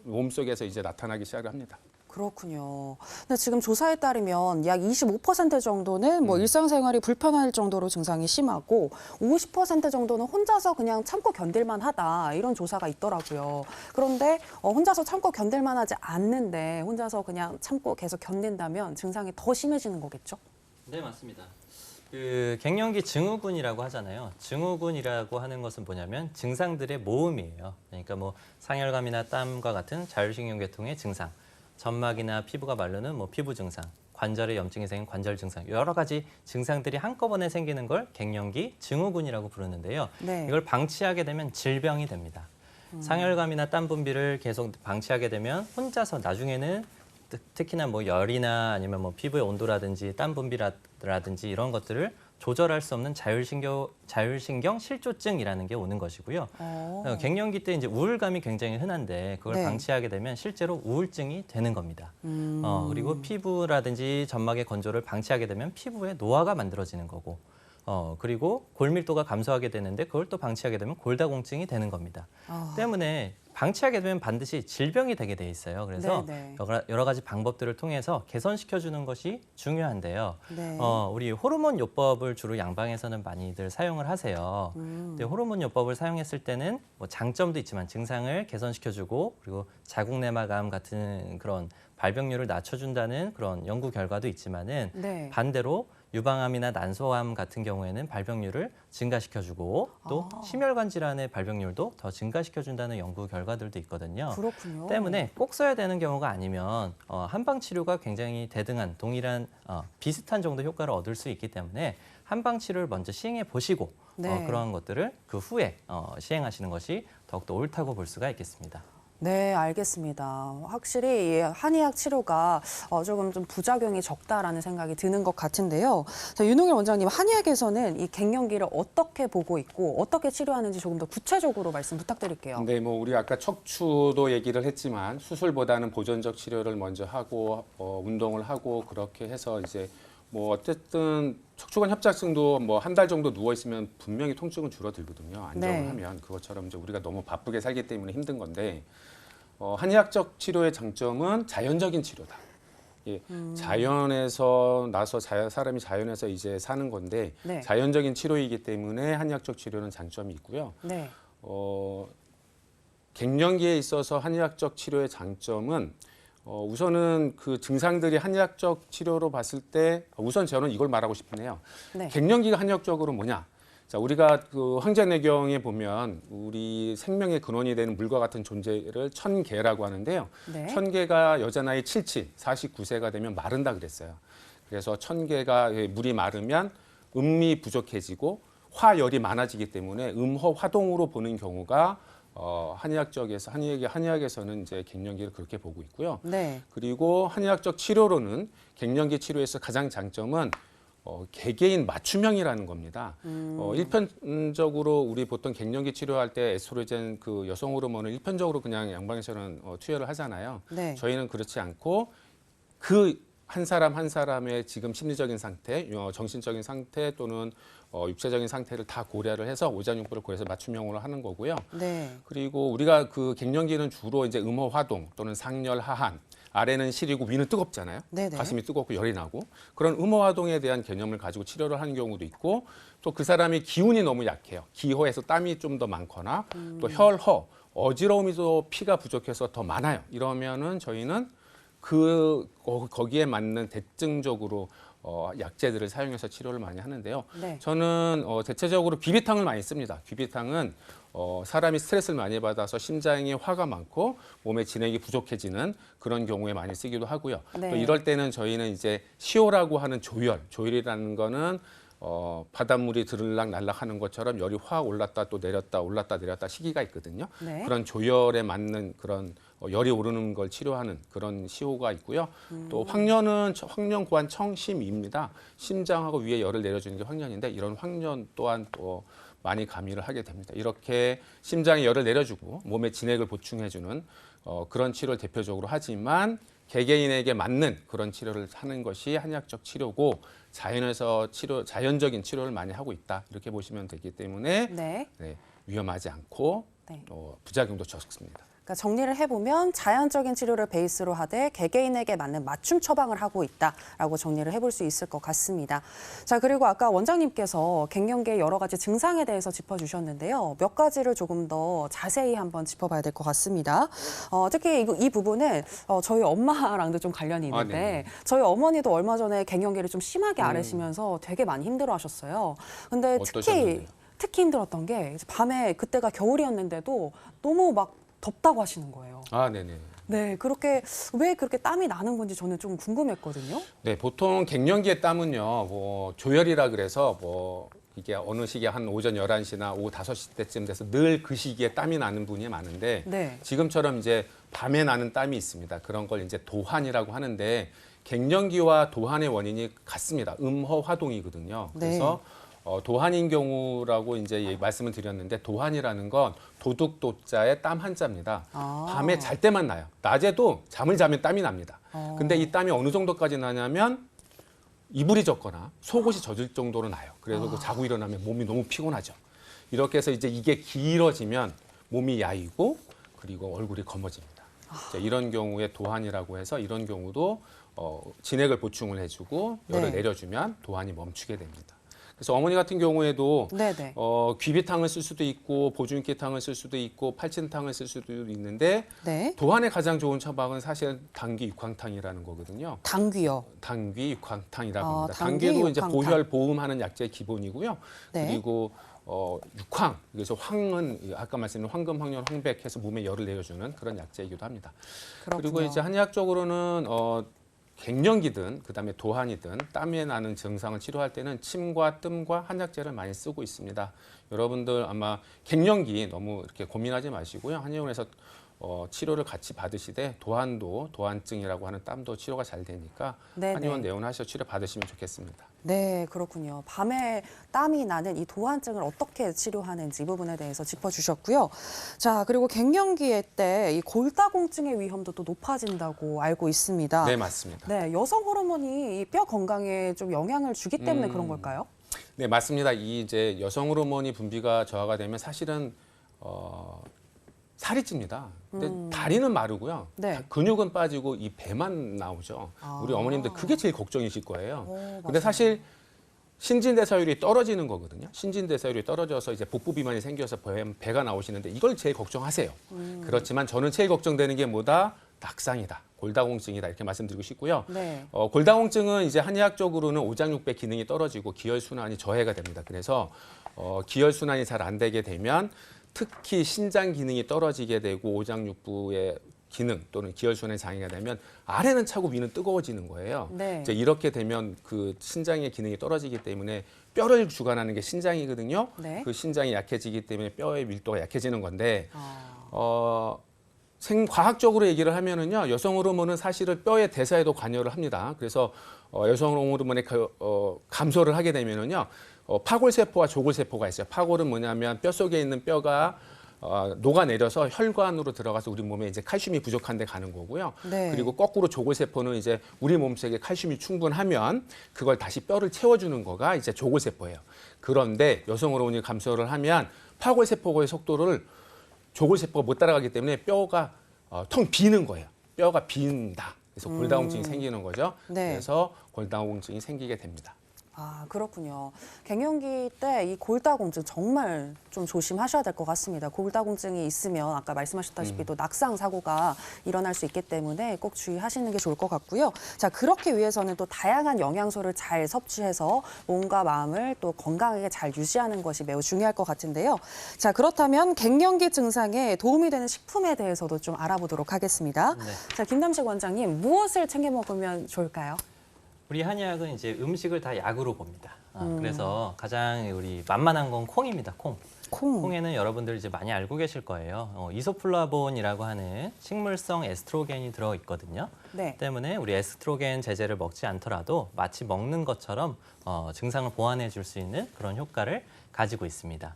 [SPEAKER 2] 몸속에서 이제 나타나기 시작을 합니다.
[SPEAKER 1] 그렇군요. 근데 지금 조사에 따르면 약 25% 정도는 뭐 일상생활이 불편할 정도로 증상이 심하고 50% 정도는 혼자서 그냥 참고 견딜만 하다 이런 조사가 있더라고요. 그런데 혼자서 참고 견딜만 하지 않는데 혼자서 그냥 참고 계속 견딘다면 증상이 더 심해지는 거겠죠?
[SPEAKER 3] 네, 맞습니다. 그 갱년기 증후군이라고 하잖아요. 증후군이라고 하는 것은 뭐냐면 증상들의 모음이에요. 그러니까 뭐 상열감이나 땀과 같은 자율신경계통의 증상, 점막이나 피부가 마르는 뭐 피부 증상, 관절에 염증이 생긴 관절 증상, 여러 가지 증상들이 한꺼번에 생기는 걸 갱년기 증후군이라고 부르는데요.
[SPEAKER 1] 네.
[SPEAKER 3] 이걸 방치하게 되면 질병이 됩니다. 상열감이나 땀 분비를 계속 방치하게 되면 혼자서 나중에는 특히나 뭐 열이나 아니면 뭐 피부의 온도라든지 땀 분비라든지 이런 것들을 조절할 수 없는 자율신경 실조증이라는 게 오는 것이고요. 갱년기 때 이제 우울감이 굉장히 흔한데 그걸
[SPEAKER 1] 네.
[SPEAKER 3] 방치하게 되면 실제로 우울증이 되는 겁니다. 그리고 피부라든지 점막의 건조를 방치하게 되면 피부에 노화가 만들어지는 거고, 그리고 골밀도가 감소하게 되는데 그걸 또 방치하게 되면 골다공증이 되는 겁니다. 때문에 방치하게 되면 반드시 질병이 되게 돼 있어요. 그래서
[SPEAKER 1] 네,
[SPEAKER 3] 여러 가지 방법들을 통해서 개선시켜주는 것이 중요한데요.
[SPEAKER 1] 네.
[SPEAKER 3] 우리 호르몬 요법을 주로 양방에서는 많이들 사용을 하세요. 근데 호르몬 요법을 사용했을 때는 뭐 장점도 있지만 증상을 개선시켜주고 그리고 자궁 내막암 같은 그런 발병률을 낮춰준다는 그런 연구 결과도 있지만은
[SPEAKER 1] 네.
[SPEAKER 3] 반대로 유방암이나 난소암 같은 경우에는 발병률을 증가시켜주고 또 심혈관 질환의 발병률도 더 증가시켜준다는 연구 결과들도 있거든요.
[SPEAKER 1] 그렇군요.
[SPEAKER 3] 때문에 꼭 써야 되는 경우가 아니면 한방 치료가 굉장히 대등한 동일한 비슷한 정도 효과를 얻을 수 있기 때문에 한방 치료를 먼저 시행해 보시고
[SPEAKER 1] 네.
[SPEAKER 3] 그러한 것들을 그 후에 시행하시는 것이 더욱더 옳다고 볼 수가 있겠습니다.
[SPEAKER 1] 네, 알겠습니다. 확실히 이 한의학 치료가 조금 좀 부작용이 적다라는 생각이 드는 것 같은데요. 자, 윤홍일 원장님, 한의학에서는 이 갱년기를 어떻게 보고 있고 어떻게 치료하는지 조금 더 구체적으로 말씀 부탁드릴게요.
[SPEAKER 2] 네, 뭐 우리 아까 척추도 얘기를 했지만 수술보다는 보존적 치료를 먼저 하고 운동을 하고 그렇게 해서 이제 뭐 어쨌든 척추관 협착증도 뭐 한 달 정도 누워 있으면 분명히 통증은 줄어들거든요. 안정을
[SPEAKER 1] 네.
[SPEAKER 2] 하면 그것처럼 이제 우리가 너무 바쁘게 살기 때문에 힘든 건데 한의학적 치료의 장점은 자연적인 치료다. 예, 자연에서 나서 사람이 자연에서 이제 사는 건데
[SPEAKER 1] 네.
[SPEAKER 2] 자연적인 치료이기 때문에 한의학적 치료는 장점이 있고요.
[SPEAKER 1] 네.
[SPEAKER 2] 갱년기에 있어서 한의학적 치료의 장점은 우선은 그 증상들이 한의학적 치료로 봤을 때 우선 저는 이걸 말하고 싶네요.
[SPEAKER 1] 네.
[SPEAKER 2] 갱년기가 한의학적으로 뭐냐? 자, 우리가 그 황제내경에 보면 우리 생명의 근원이 되는 물과 같은 존재를 천계라고 하는데요.
[SPEAKER 1] 네.
[SPEAKER 2] 천계가 여자 나이 77, 49세가 되면 마른다 그랬어요. 그래서 천계가 물이 마르면 음미 부족해지고 화열이 많아지기 때문에 음허화동으로 보는 경우가 한의학에서는 이제 갱년기를 그렇게 보고 있고요.
[SPEAKER 1] 네.
[SPEAKER 2] 그리고 한의학적 치료로는 갱년기 치료에서 가장 장점은 개개인 맞춤형이라는 겁니다. 일편적으로 우리 보통 갱년기 치료할 때 에스트로겐 그 여성 호르몬을 일편적으로 그냥 양방에서는 투여를 하잖아요.
[SPEAKER 1] 네.
[SPEAKER 2] 저희는 그렇지 않고 그 한 사람 한 사람의 지금 심리적인 상태, 정신적인 상태 또는 육체적인 상태를 다 고려를 해서 오장육부를 고려해서 맞춤형으로 하는 거고요.
[SPEAKER 1] 네.
[SPEAKER 2] 그리고 우리가 그 갱년기는 주로 이제 음허화동 또는 상열 하한, 아래는 시리고 위는 뜨겁잖아요.
[SPEAKER 1] 네네.
[SPEAKER 2] 가슴이 뜨겁고 열이 나고 그런 음허화동에 대한 개념을 가지고 치료를 하는 경우도 있고 또 그 사람이 기운이 너무 약해요. 기허에서 땀이 좀 더 많거나 또 혈허, 어지러움이 또 피가 부족해서 더 많아요. 이러면은 저희는 거기에 맞는 대증적으로 약재들을 사용해서 치료를 많이 하는데요.
[SPEAKER 1] 네.
[SPEAKER 2] 저는 대체적으로 귀비탕을 많이 씁니다. 귀비탕은 사람이 스트레스를 많이 받아서 심장에 화가 많고 몸에 진액이 부족해지는 그런 경우에 많이 쓰기도 하고요.
[SPEAKER 1] 네.
[SPEAKER 2] 또 이럴 때는 저희는 이제 시오라고 하는 조혈이라는 거는 바닷물이 들락날락 하는 것처럼 열이 확 올랐다 또 내렸다 올랐다 내렸다 시기가 있거든요.
[SPEAKER 1] 네.
[SPEAKER 2] 그런 조열에 맞는 그런 열이 오르는 걸 치료하는 그런 시호가 있고요. 또 황련은 황련고환 청심입니다. 심장하고 위에 열을 내려주는 게 황련인데 이런 황련 또한 또 많이 가미를 하게 됩니다. 이렇게 심장에 열을 내려주고 몸의 진액을 보충해주는 그런 치료를 대표적으로 하지만 개개인에게 맞는 그런 치료를 하는 것이 한의학적 치료고 자연에서 자연적인 치료를 많이 하고 있다 이렇게 보시면 되기 때문에
[SPEAKER 1] 네.
[SPEAKER 2] 네, 위험하지 않고
[SPEAKER 1] 네.
[SPEAKER 2] 부작용도 적습니다.
[SPEAKER 1] 그러니까 정리를 해보면 자연적인 치료를 베이스로 하되 개개인에게 맞는 맞춤 처방을 하고 있다라고 정리를 해볼 수 있을 것 같습니다. 자, 그리고 아까 원장님께서 갱년기의 여러 가지 증상에 대해서 짚어주셨는데요. 몇 가지를 조금 더 자세히 한번 짚어봐야 될 것 같습니다. 특히 이 부분은 저희 엄마랑도 좀 관련이 있는데
[SPEAKER 2] 네네.
[SPEAKER 1] 저희 어머니도 얼마 전에 갱년기를 좀 심하게 앓으시면서 되게 많이 힘들어하셨어요. 근데
[SPEAKER 2] 어떠셨는데요?
[SPEAKER 1] 특히 힘들었던 게 이제 밤에 그때가 겨울이었는데도 너무 막 덥다고 하시는 거예요.
[SPEAKER 2] 아, 네네.
[SPEAKER 1] 네, 왜 그렇게 땀이 나는 건지 저는 좀 궁금했거든요.
[SPEAKER 2] 네, 보통 갱년기의 땀은요, 뭐 조열이라 그래서 뭐 이게 어느 시기에 한 오전 11시나 오후 5시 때쯤 돼서 늘 그 시기에 땀이 나는 분이 많은데
[SPEAKER 1] 네.
[SPEAKER 2] 지금처럼 이제 밤에 나는 땀이 있습니다. 그런 걸 이제 도환이라고 하는데 갱년기와 도환의 원인이 같습니다. 음허화동이거든요.
[SPEAKER 1] 네.
[SPEAKER 2] 그래서 도환인 경우라고 이제 말씀을 드렸는데 도환이라는 건 도둑도자에 땀 한자입니다.
[SPEAKER 1] 아.
[SPEAKER 2] 밤에 잘 때만 나요. 낮에도 잠을 자면 땀이 납니다. 근데 이 땀이 어느 정도까지 나냐면 이불이 젖거나 속옷이 젖을 정도로 나요. 그래서 그 자고 일어나면 몸이 너무 피곤하죠. 이렇게 해서 이제 이게 길어지면 몸이 야이고 그리고 얼굴이 검어집니다. 이제 이런 경우에 도환이라고 해서 이런 경우도 진액을 보충을 해주고 열을
[SPEAKER 1] 네.
[SPEAKER 2] 내려주면 도환이 멈추게 됩니다. 그래서 어머니 같은 경우에도
[SPEAKER 1] 네네.
[SPEAKER 2] 귀비탕을 쓸 수도 있고 보존기탕을 쓸 수도 있고 팔진탕을 쓸 수도 있는데
[SPEAKER 1] 네.
[SPEAKER 2] 도환에 가장 좋은 처방은 사실 당귀 육황탕이라는 거거든요.
[SPEAKER 1] 당귀요.
[SPEAKER 2] 당귀 육황탕이라고
[SPEAKER 1] 아,
[SPEAKER 2] 합니다.
[SPEAKER 1] 당귀
[SPEAKER 2] 당귀도 이제
[SPEAKER 1] 육황탕.
[SPEAKER 2] 보혈 보음하는 약재의 기본이고요.
[SPEAKER 1] 네.
[SPEAKER 2] 그리고 육황 그래서 황은 아까 말씀드린 황금, 황련, 황백해서 몸에 열을 내려주는 그런 약재이기도 합니다.
[SPEAKER 1] 그렇군요.
[SPEAKER 2] 그리고 이제 한의학적으로는 갱년기든 그다음에 도환이든 땀에 나는 증상을 치료할 때는 침과 뜸과 한약재를 많이 쓰고 있습니다. 여러분들 아마 갱년기 너무 이렇게 고민하지 마시고요. 한의원에서 치료를 같이 받으시되 도환도 도환증이라고 하는 땀도 치료가 잘 되니까
[SPEAKER 1] 네네.
[SPEAKER 2] 한의원 내원하셔서 치료 받으시면 좋겠습니다.
[SPEAKER 1] 네, 그렇군요. 밤에 땀이 나는 이 도환증을 어떻게 치료하는지 이 부분에 대해서 짚어주셨고요. 자, 그리고 갱년기에 때 이 골다공증의 위험도 또 높아진다고 알고 있습니다.
[SPEAKER 2] 네, 맞습니다.
[SPEAKER 1] 네, 여성 호르몬이 이 뼈 건강에 좀 영향을 주기 때문에 그런 걸까요?
[SPEAKER 2] 네, 맞습니다. 이 이제 여성 호르몬이 분비가 저하가 되면 사실은 살이 찝니다. 근데 다리는 마르고요.
[SPEAKER 1] 네.
[SPEAKER 2] 근육은 빠지고 이 배만 나오죠.
[SPEAKER 1] 아.
[SPEAKER 2] 우리 어머님들 그게 제일 걱정이실 거예요. 근데
[SPEAKER 1] 맞아요.
[SPEAKER 2] 사실 신진대사율이 떨어지는 거거든요. 신진대사율이 떨어져서 이제 복부 비만이 생겨서 배가 나오시는데 이걸 제일 걱정하세요. 그렇지만 저는 제일 걱정되는 게 뭐다? 낙상이다. 골다공증이다. 이렇게 말씀드리고 싶고요.
[SPEAKER 1] 네.
[SPEAKER 2] 골다공증은 이제 한의학적으로는 오장육부 기능이 떨어지고 기혈순환이 저해가 됩니다. 그래서 기혈순환이 잘 안 되게 되면 특히 신장 기능이 떨어지게 되고 오장육부의 기능 또는 기혈순환의 장애가 되면 아래는 차고 위는 뜨거워지는 거예요.
[SPEAKER 1] 네.
[SPEAKER 2] 이제 이렇게 되면 그 신장의 기능이 떨어지기 때문에 뼈를 주관하는 게 신장이거든요.
[SPEAKER 1] 네.
[SPEAKER 2] 그 신장이 약해지기 때문에 뼈의 밀도가 약해지는 건데
[SPEAKER 1] 아.
[SPEAKER 2] 과학적으로 얘기를 하면은요, 여성 호르몬은 사실은 뼈의 대사에도 관여를 합니다. 그래서 여성 호르몬의 감소를 하게 되면은요, 파골세포와 조골세포가 있어요. 파골은 뭐냐면 뼈 속에 있는 뼈가 녹아내려서 혈관으로 들어가서 우리 몸에 이제 칼슘이 부족한데 가는 거고요.
[SPEAKER 1] 네.
[SPEAKER 2] 그리고 거꾸로 조골세포는 이제 우리 몸속에 칼슘이 충분하면 그걸 다시 뼈를 채워주는 거가 이제 조골세포예요. 그런데 여성 호르몬이 감소를 하면 파골세포의 속도를 조골세포가 못 따라가기 때문에 뼈가 텅 비는 거예요. 뼈가 빈다. 그래서 골다공증이 생기는 거죠.
[SPEAKER 1] 네.
[SPEAKER 2] 그래서 골다공증이 생기게 됩니다.
[SPEAKER 1] 아, 그렇군요. 갱년기 때 이 골다공증 정말 좀 조심하셔야 될 것 같습니다. 골다공증이 있으면 아까 말씀하셨다시피 또 낙상 사고가 일어날 수 있기 때문에 꼭 주의하시는 게 좋을 것 같고요. 자, 그렇게 위해서는 또 다양한 영양소를 잘 섭취해서 몸과 마음을 또 건강하게 잘 유지하는 것이 매우 중요할 것 같은데요. 자, 그렇다면 갱년기 증상에 도움이 되는 식품에 대해서도 좀 알아보도록 하겠습니다.
[SPEAKER 3] 네.
[SPEAKER 1] 자, 김남식 원장님, 무엇을 챙겨 먹으면 좋을까요?
[SPEAKER 3] 우리 한의학은 이제 음식을 다 약으로 봅니다. 그래서 가장 우리 만만한 건 콩입니다. 콩.
[SPEAKER 1] 콩.
[SPEAKER 3] 콩에는 여러분들 이제 많이 알고 계실 거예요. 이소플라본이라고 하는 식물성 에스트로겐이 들어 있거든요.
[SPEAKER 1] 네.
[SPEAKER 3] 때문에 우리 에스트로겐 제제를 먹지 않더라도 마치 먹는 것처럼 증상을 보완해 줄 수 있는 그런 효과를 가지고 있습니다.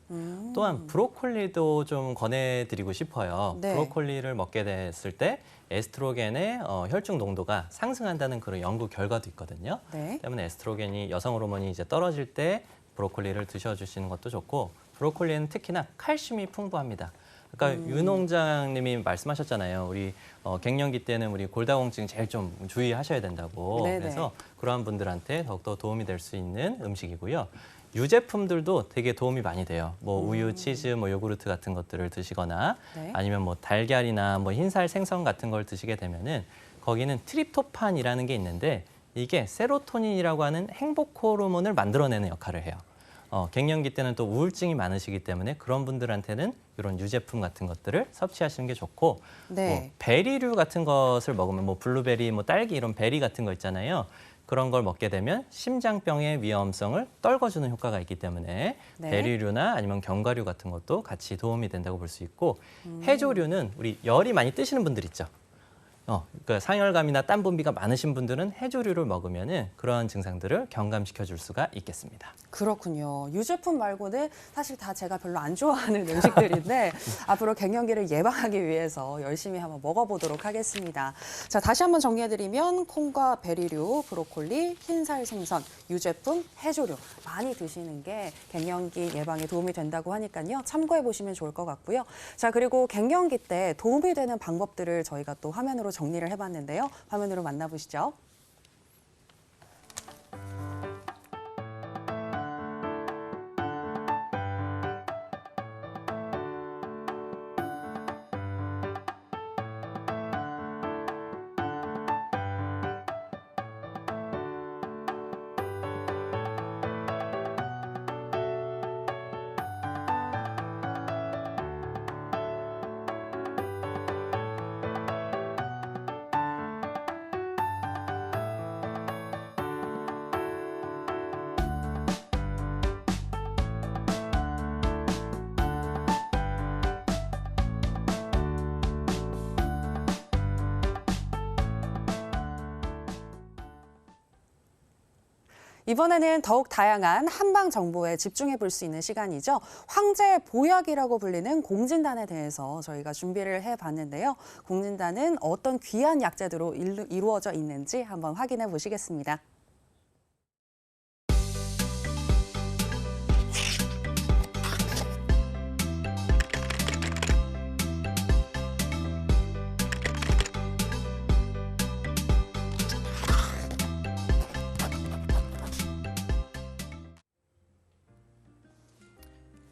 [SPEAKER 3] 또한 브로콜리도 좀 권해드리고 싶어요.
[SPEAKER 1] 네.
[SPEAKER 3] 브로콜리를 먹게 됐을 때 에스트로겐의 혈중 농도가 상승한다는 그런 연구 결과도 있거든요.
[SPEAKER 1] 네.
[SPEAKER 3] 때문에 에스트로겐이 여성 호르몬이 이제 떨어질 때 브로콜리를 드셔주시는 것도 좋고, 브로콜리는 특히나 칼슘이 풍부합니다. 아까 윤홍장님이 말씀하셨잖아요. 우리 갱년기 때는 우리 골다공증 제일 좀 주의하셔야 된다고.
[SPEAKER 1] 네네.
[SPEAKER 3] 그래서 그러한 분들한테 더욱더 도움이 될 수 있는 음식이고요. 유제품들도 되게 도움이 많이 돼요. 뭐 우유, 치즈, 뭐 요구르트 같은 것들을 드시거나
[SPEAKER 1] 네.
[SPEAKER 3] 아니면 뭐 달걀이나 뭐 흰살 생선 같은 걸 드시게 되면은 거기는 트립토판이라는 게 있는데 이게 세로토닌이라고 하는 행복 호르몬을 만들어내는 역할을 해요. 갱년기 때는 또 우울증이 많으시기 때문에 그런 분들한테는 이런 유제품 같은 것들을 섭취하시는 게 좋고,
[SPEAKER 1] 네.
[SPEAKER 3] 뭐 베리류 같은 것을 먹으면 뭐 블루베리, 뭐 딸기 이런 베리 같은 거 있잖아요. 그런 걸 먹게 되면 심장병의 위험성을 떨궈주는 효과가 있기 때문에
[SPEAKER 1] 네.
[SPEAKER 3] 베리류나 아니면 견과류 같은 것도 같이 도움이 된다고 볼 수 있고, 해조류는 우리 열이 많이 뜨시는 분들 있죠. 그러니까 상열감이나 땀 분비가 많으신 분들은 해조류를 먹으면은 그런 증상들을 경감시켜 줄 수가 있겠습니다.
[SPEAKER 1] 그렇군요. 유제품 말고는 사실 다 제가 별로 안 좋아하는 음식들인데 앞으로 갱년기를 예방하기 위해서 열심히 한번 먹어보도록 하겠습니다. 자, 다시 한번 정리해드리면 콩과 베리류, 브로콜리, 흰살 생선, 유제품, 해조류 많이 드시는 게 갱년기 예방에 도움이 된다고 하니까요. 참고해보시면 좋을 것 같고요. 자, 그리고 갱년기 때 도움이 되는 방법들을 저희가 또 화면으로 정리를 해봤는데요. 화면으로 만나보시죠. 이번에는 더욱 다양한 한방 정보에 집중해 볼 수 있는 시간이죠. 황제 보약이라고 불리는 공진단에 대해서 저희가 준비를 해봤는데요. 공진단은 어떤 귀한 약재들로 이루어져 있는지 한번 확인해 보시겠습니다.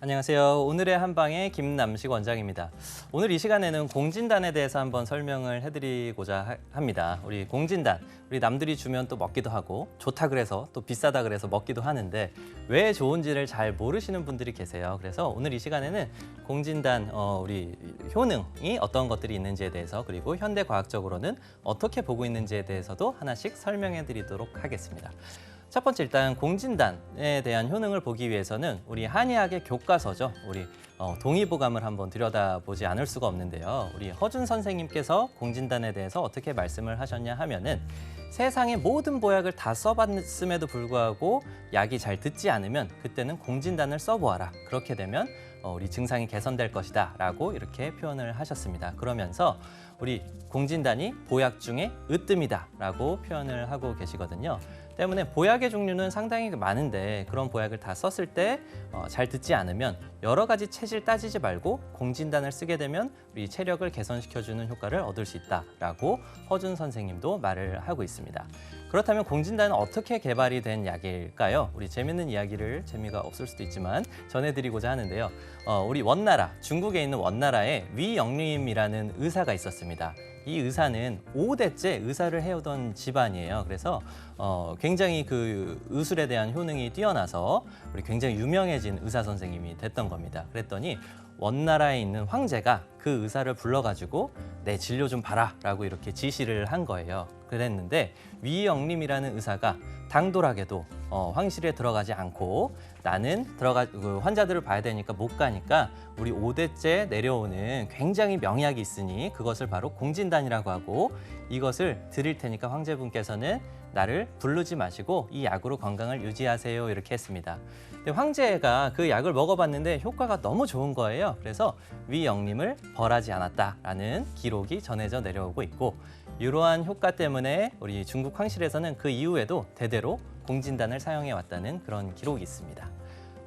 [SPEAKER 3] 안녕하세요. 오늘의 한방의 김남식 원장입니다. 오늘 이 시간에는 공진단에 대해서 한번 설명을 해드리고자 합니다. 우리 공진단, 우리 남들이 주면 또 먹기도 하고 좋다 그래서 또 비싸다 그래서 먹기도 하는데 왜 좋은지를 잘 모르시는 분들이 계세요. 그래서 오늘 이 시간에는 공진단 우리 효능이 어떤 것들이 있는지에 대해서, 그리고 현대 과학적으로는 어떻게 보고 있는지에 대해서도 하나씩 설명해 드리도록 하겠습니다. 첫 번째, 일단 공진단에 대한 효능을 보기 위해서는 우리 한의학의 교과서죠. 우리 동의보감을 한번 들여다보지 않을 수가 없는데요. 우리 허준 선생님께서 공진단에 대해서 어떻게 말씀을 하셨냐 하면은 세상의 모든 보약을 다 써봤음에도 불구하고 약이 잘 듣지 않으면 그때는 공진단을 써보아라. 그렇게 되면 우리 증상이 개선될 것이다 라고 이렇게 표현을 하셨습니다. 그러면서 우리 공진단이 보약 중에 으뜸이다 라고 표현을 하고 계시거든요. 때문에 보약의 종류는 상당히 많은데 그런 보약을 다 썼을 때 잘 듣지 않으면 여러 가지 체질 따지지 말고 공진단을 쓰게 되면 우리 체력을 개선시켜주는 효과를 얻을 수 있다라고 허준 선생님도 말을 하고 있습니다. 그렇다면 공진단은 어떻게 개발이 된 약일까요? 우리 재밌는 이야기를 재미가 없을 수도 있지만 전해드리고자 하는데요. 우리 원나라, 중국에 있는 원나라에 위영림이라는 의사가 있었습니다. 이 의사는 5대째 의사를 해오던 집안이에요. 그래서 굉장히 그 의술에 대한 효능이 뛰어나서 우리 굉장히 유명해진 의사 선생님이 됐던 겁니다. 그랬더니 원나라에 있는 황제가 그 의사를 불러가지고 내 진료 좀 봐라 라고 이렇게 지시를 한 거예요. 그랬는데 위영림이라는 의사가 당돌하게도 황실에 들어가지 않고 나는 그 환자들을 봐야 되니까 못 가니까 우리 5대째 내려오는 굉장히 명약이 있으니 그것을 바로 공진단이라고 하고 이것을 드릴 테니까 황제분께서는 나를 부르지 마시고 이 약으로 건강을 유지하세요 이렇게 했습니다. 근데 황제가 그 약을 먹어봤는데 효과가 너무 좋은 거예요. 그래서 위영림을 벌하지 않았다라는 기록이 전해져 내려오고 있고 이러한 효과 때문에 우리 중국 황실에서는 그 이후에도 대대로 공진단을 사용해 왔다는 그런 기록이 있습니다.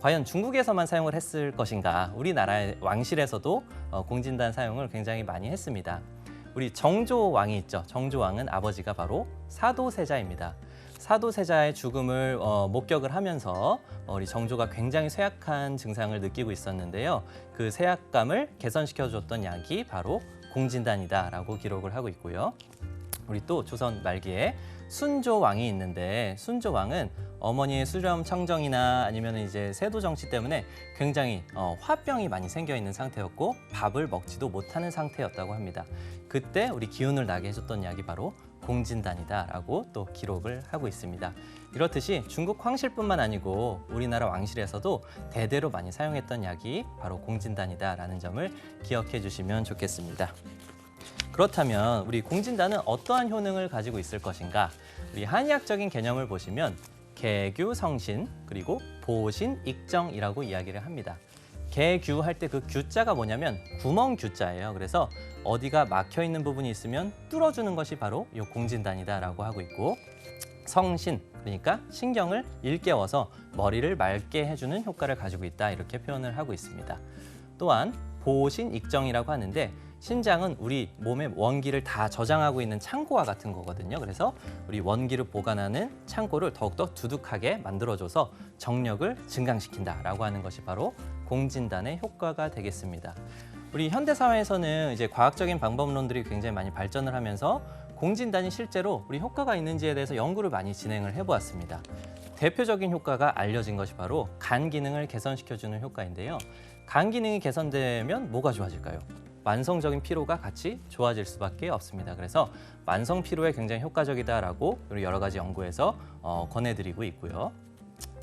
[SPEAKER 3] 과연 중국에서만 사용을 했을 것인가? 우리나라의 왕실에서도 공진단 사용을 굉장히 많이 했습니다. 우리 정조왕이 있죠. 정조왕은 아버지가 바로 사도세자입니다. 사도세자의 죽음을 목격을 하면서 우리 정조가 굉장히 쇠약한 증상을 느끼고 있었는데요. 그 쇠약감을 개선시켜줬던 약이 바로 공진단이다라고 기록을 하고 있고요. 우리 또 조선 말기에 순조왕이 있는데 순조왕은 어머니의 수렴 청정이나 아니면 이제 세도 정치 때문에 굉장히 화병이 많이 생겨 있는 상태였고 밥을 먹지도 못하는 상태였다고 합니다. 그때 우리 기운을 나게 해줬던 약이 바로 공진단이다라고 또 기록을 하고 있습니다. 이렇듯이 중국 황실뿐만 아니고 우리나라 왕실에서도 대대로 많이 사용했던 약이 바로 공진단이다라는 점을 기억해 주시면 좋겠습니다. 그렇다면 우리 공진단은 어떠한 효능을 가지고 있을 것인가? 우리 한의학적인 개념을 보시면 개규성신 그리고 보신익정이라고 이야기를 합니다. 개규 할 때 그 규자가 뭐냐면 구멍 규자예요. 그래서 어디가 막혀 있는 부분이 있으면 뚫어주는 것이 바로 이 공진단이다라고 하고 있고 성신 그러니까 신경을 일깨워서 머리를 맑게 해주는 효과를 가지고 있다 이렇게 표현을 하고 있습니다. 또한 보신익정이라고 하는데 신장은 우리 몸의 원기를 다 저장하고 있는 창고와 같은 거거든요. 그래서 우리 원기를 보관하는 창고를 더욱더 두둑하게 만들어줘서 정력을 증강시킨다라고 하는 것이 바로 공진단의 효과가 되겠습니다. 우리 현대 사회에서는 이제 과학적인 방법론들이 굉장히 많이 발전을 하면서 공진단이 실제로 우리 효과가 있는지에 대해서 연구를 많이 진행을 해보았습니다. 대표적인 효과가 알려진 것이 바로 간 기능을 개선시켜주는 효과인데요. 간 기능이 개선되면 뭐가 좋아질까요? 만성적인 피로가 같이 좋아질 수밖에 없습니다. 그래서 만성 피로에 굉장히 효과적이다라고 여러 가지 연구에서 권해드리고 있고요.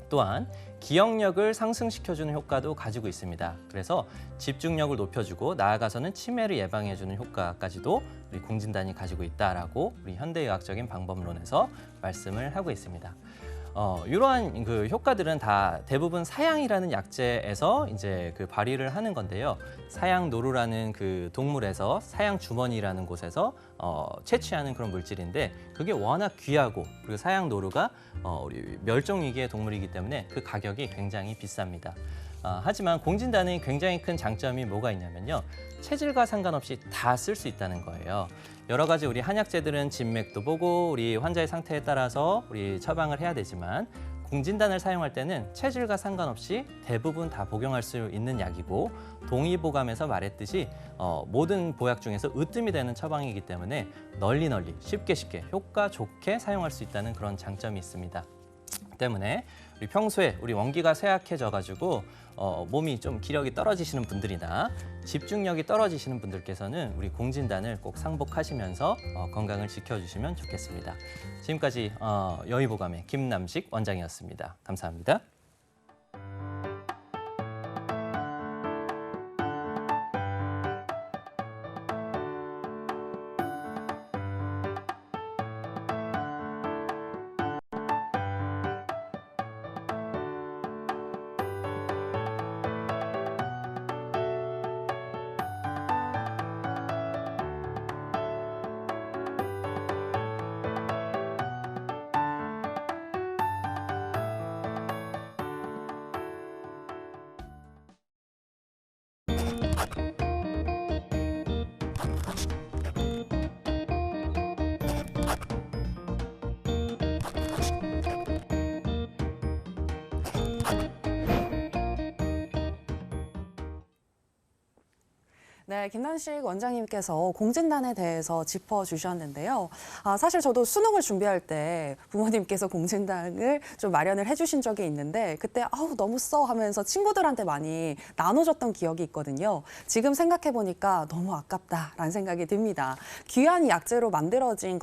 [SPEAKER 3] 또한 기억력을 상승시켜주는 효과도 가지고 있습니다. 그래서 집중력을 높여주고 나아가서는 치매를 예방해주는 효과까지도 우리 공진단이 가지고 있다라고 우리 현대의학적인 방법론에서 말씀을 하고 있습니다. 이러한 그 효과들은 다 대부분 사양이라는 약재에서 이제 그 발휘를 하는 건데요. 사양노루라는 그 동물에서 사양 주머니라는 곳에서 채취하는 그런 물질인데 그게 워낙 귀하고 그리고 사양노루가 우리 멸종위기의 동물이기 때문에 그 가격이 굉장히 비쌉니다. 하지만 공진단의 굉장히 큰 장점이 뭐가 있냐면요. 체질과 상관없이 다 쓸 수 있다는 거예요. 여러 가지 우리 한약재들은 진맥도 보고 우리 환자의 상태에 따라서 우리 처방을 해야 되지만 공진단을 사용할 때는 체질과 상관없이 대부분 다 복용할 수 있는 약이고 동의보감에서 말했듯이 모든 보약 중에서 으뜸이 되는 처방이기 때문에 널리 쉽게 효과 좋게 사용할 수 있다는 그런 장점이 있습니다. 때문에 우리 평소에 우리 원기가 쇠약해져 가지고 몸이 좀 기력이 떨어지시는 분들이나 집중력이 떨어지시는 분들께서는 우리 공진단을 꼭 상복하시면서 건강을 지켜주시면 좋겠습니다. 지금까지 여의보감의 김남식 원장이었습니다. 감사합니다.
[SPEAKER 1] 네, 김난식 원장님께서 공진단에 대해서 짚어주셨는데요. 사실 저도 수능을 준비할 때 부모님께서 공진단을 좀 마련을 해주신 적이 있는데 그때 아우 너무 써 하면서 친구들한테 많이 나눠줬던 기억이 있거든요. 지금 생각해보니까 너무 아깝다라는 생각이 듭니다. 귀한 약재로 만들어진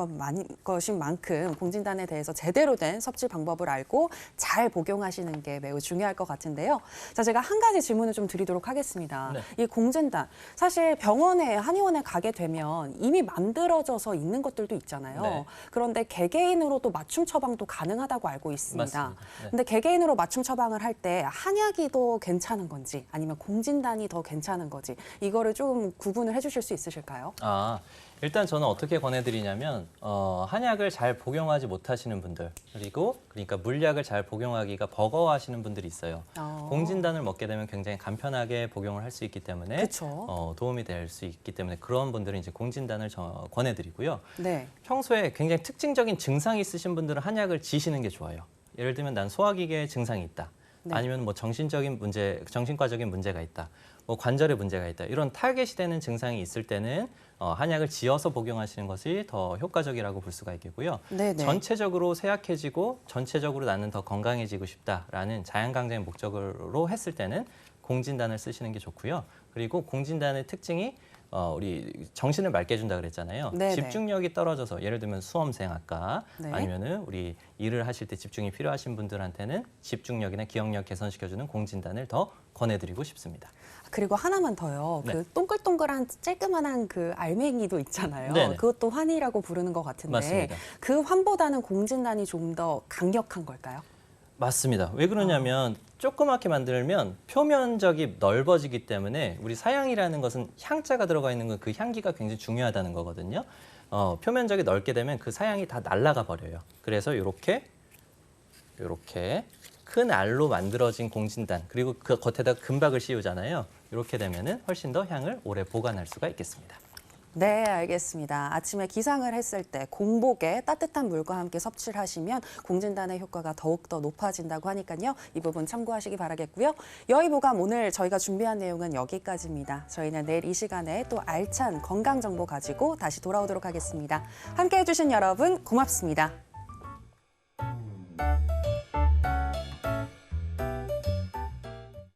[SPEAKER 1] 것인 만큼 공진단에 대해서 제대로 된 섭취 방법을 알고 잘 복용하시는 게 매우 중요할 것 같은데요. 자, 제가 한 가지 질문을 좀 드리도록 하겠습니다.
[SPEAKER 3] 네.
[SPEAKER 1] 이 공진단, 사실 병원에 한의원에 가게 되면 이미 만들어져서 있는 것들도 있잖아요.
[SPEAKER 3] 네.
[SPEAKER 1] 그런데 개개인으로도 맞춤 처방도 가능하다고 알고 있습니다.
[SPEAKER 3] 맞습니다. 네.
[SPEAKER 1] 근데 개개인으로 맞춤 처방을 할 때 한약이 더 괜찮은 건지 아니면 공진단이 더 괜찮은 건지 이거를 좀 구분을 해주실 수 있으실까요?
[SPEAKER 3] 일단 저는 어떻게 권해드리냐면 한약을 잘 복용하지 못하시는 분들 그리고 그러니까 물약을 잘 복용하기가 버거워하시는 분들이 있어요. 공진단을 먹게 되면 굉장히 간편하게 복용을 할 수 있기 때문에
[SPEAKER 1] 그쵸.
[SPEAKER 3] 도움이 될 수 있기 때문에 그런 분들은 이제 공진단을 권해드리고요.
[SPEAKER 1] 네.
[SPEAKER 3] 평소에 굉장히 특징적인 증상이 있으신 분들은 한약을 지시는 게 좋아요. 예를 들면 난 소화기계에 증상이 있다.
[SPEAKER 1] 네.
[SPEAKER 3] 아니면 뭐 정신과적인 문제가 있다. 뭐 관절에 문제가 있다. 이런 타겟이 되는 증상이 있을 때는 한약을 지어서 복용하시는 것이 더 효과적이라고 볼 수가 있겠고요.
[SPEAKER 1] 네네.
[SPEAKER 3] 전체적으로 쇠약해지고 전체적으로 나는 더 건강해지고 싶다라는 자연강장의 목적으로 했을 때는 공진단을 쓰시는 게 좋고요. 그리고 공진단의 특징이 우리 정신을 맑게 해준다 그랬잖아요.
[SPEAKER 1] 네네.
[SPEAKER 3] 집중력이 떨어져서 예를 들면 수험생 아까
[SPEAKER 1] 네.
[SPEAKER 3] 아니면은 우리 일을 하실 때 집중이 필요하신 분들한테는 집중력이나 기억력 개선시켜주는 공진단을 더 권해드리고 싶습니다.
[SPEAKER 1] 그리고 하나만 더요.
[SPEAKER 3] 네.
[SPEAKER 1] 그 동글동글한 쬐끄만한 그 알맹이도 있잖아요.
[SPEAKER 3] 네네.
[SPEAKER 1] 그것도 환이라고 부르는 것 같은데
[SPEAKER 3] 맞습니다.
[SPEAKER 1] 그 환보다는 공진단이 좀 더 강력한 걸까요?
[SPEAKER 3] 맞습니다. 왜 그러냐면 조그맣게 만들면 표면적이 넓어지기 때문에 우리 사양이라는 것은 향자가 들어가 있는 건 그 향기가 굉장히 중요하다는 거거든요. 표면적이 넓게 되면 그 사양이 다 날아가 버려요. 그래서 이렇게 큰 알로 만들어진 공진단 그리고 그 겉에다 금박을 씌우잖아요. 이렇게 되면은 훨씬 더 향을 오래 보관할 수가 있겠습니다.
[SPEAKER 1] 네, 알겠습니다. 아침에 기상을 했을 때 공복에 따뜻한 물과 함께 섭취를 하시면 공진단의 효과가 더욱더 높아진다고 하니까요. 이 부분 참고하시기 바라겠고요. 여의보감 오늘 저희가 준비한 내용은 여기까지입니다. 저희는 내일 이 시간에 또 알찬 건강 정보 가지고 다시 돌아오도록 하겠습니다. 함께해 주신 여러분 고맙습니다.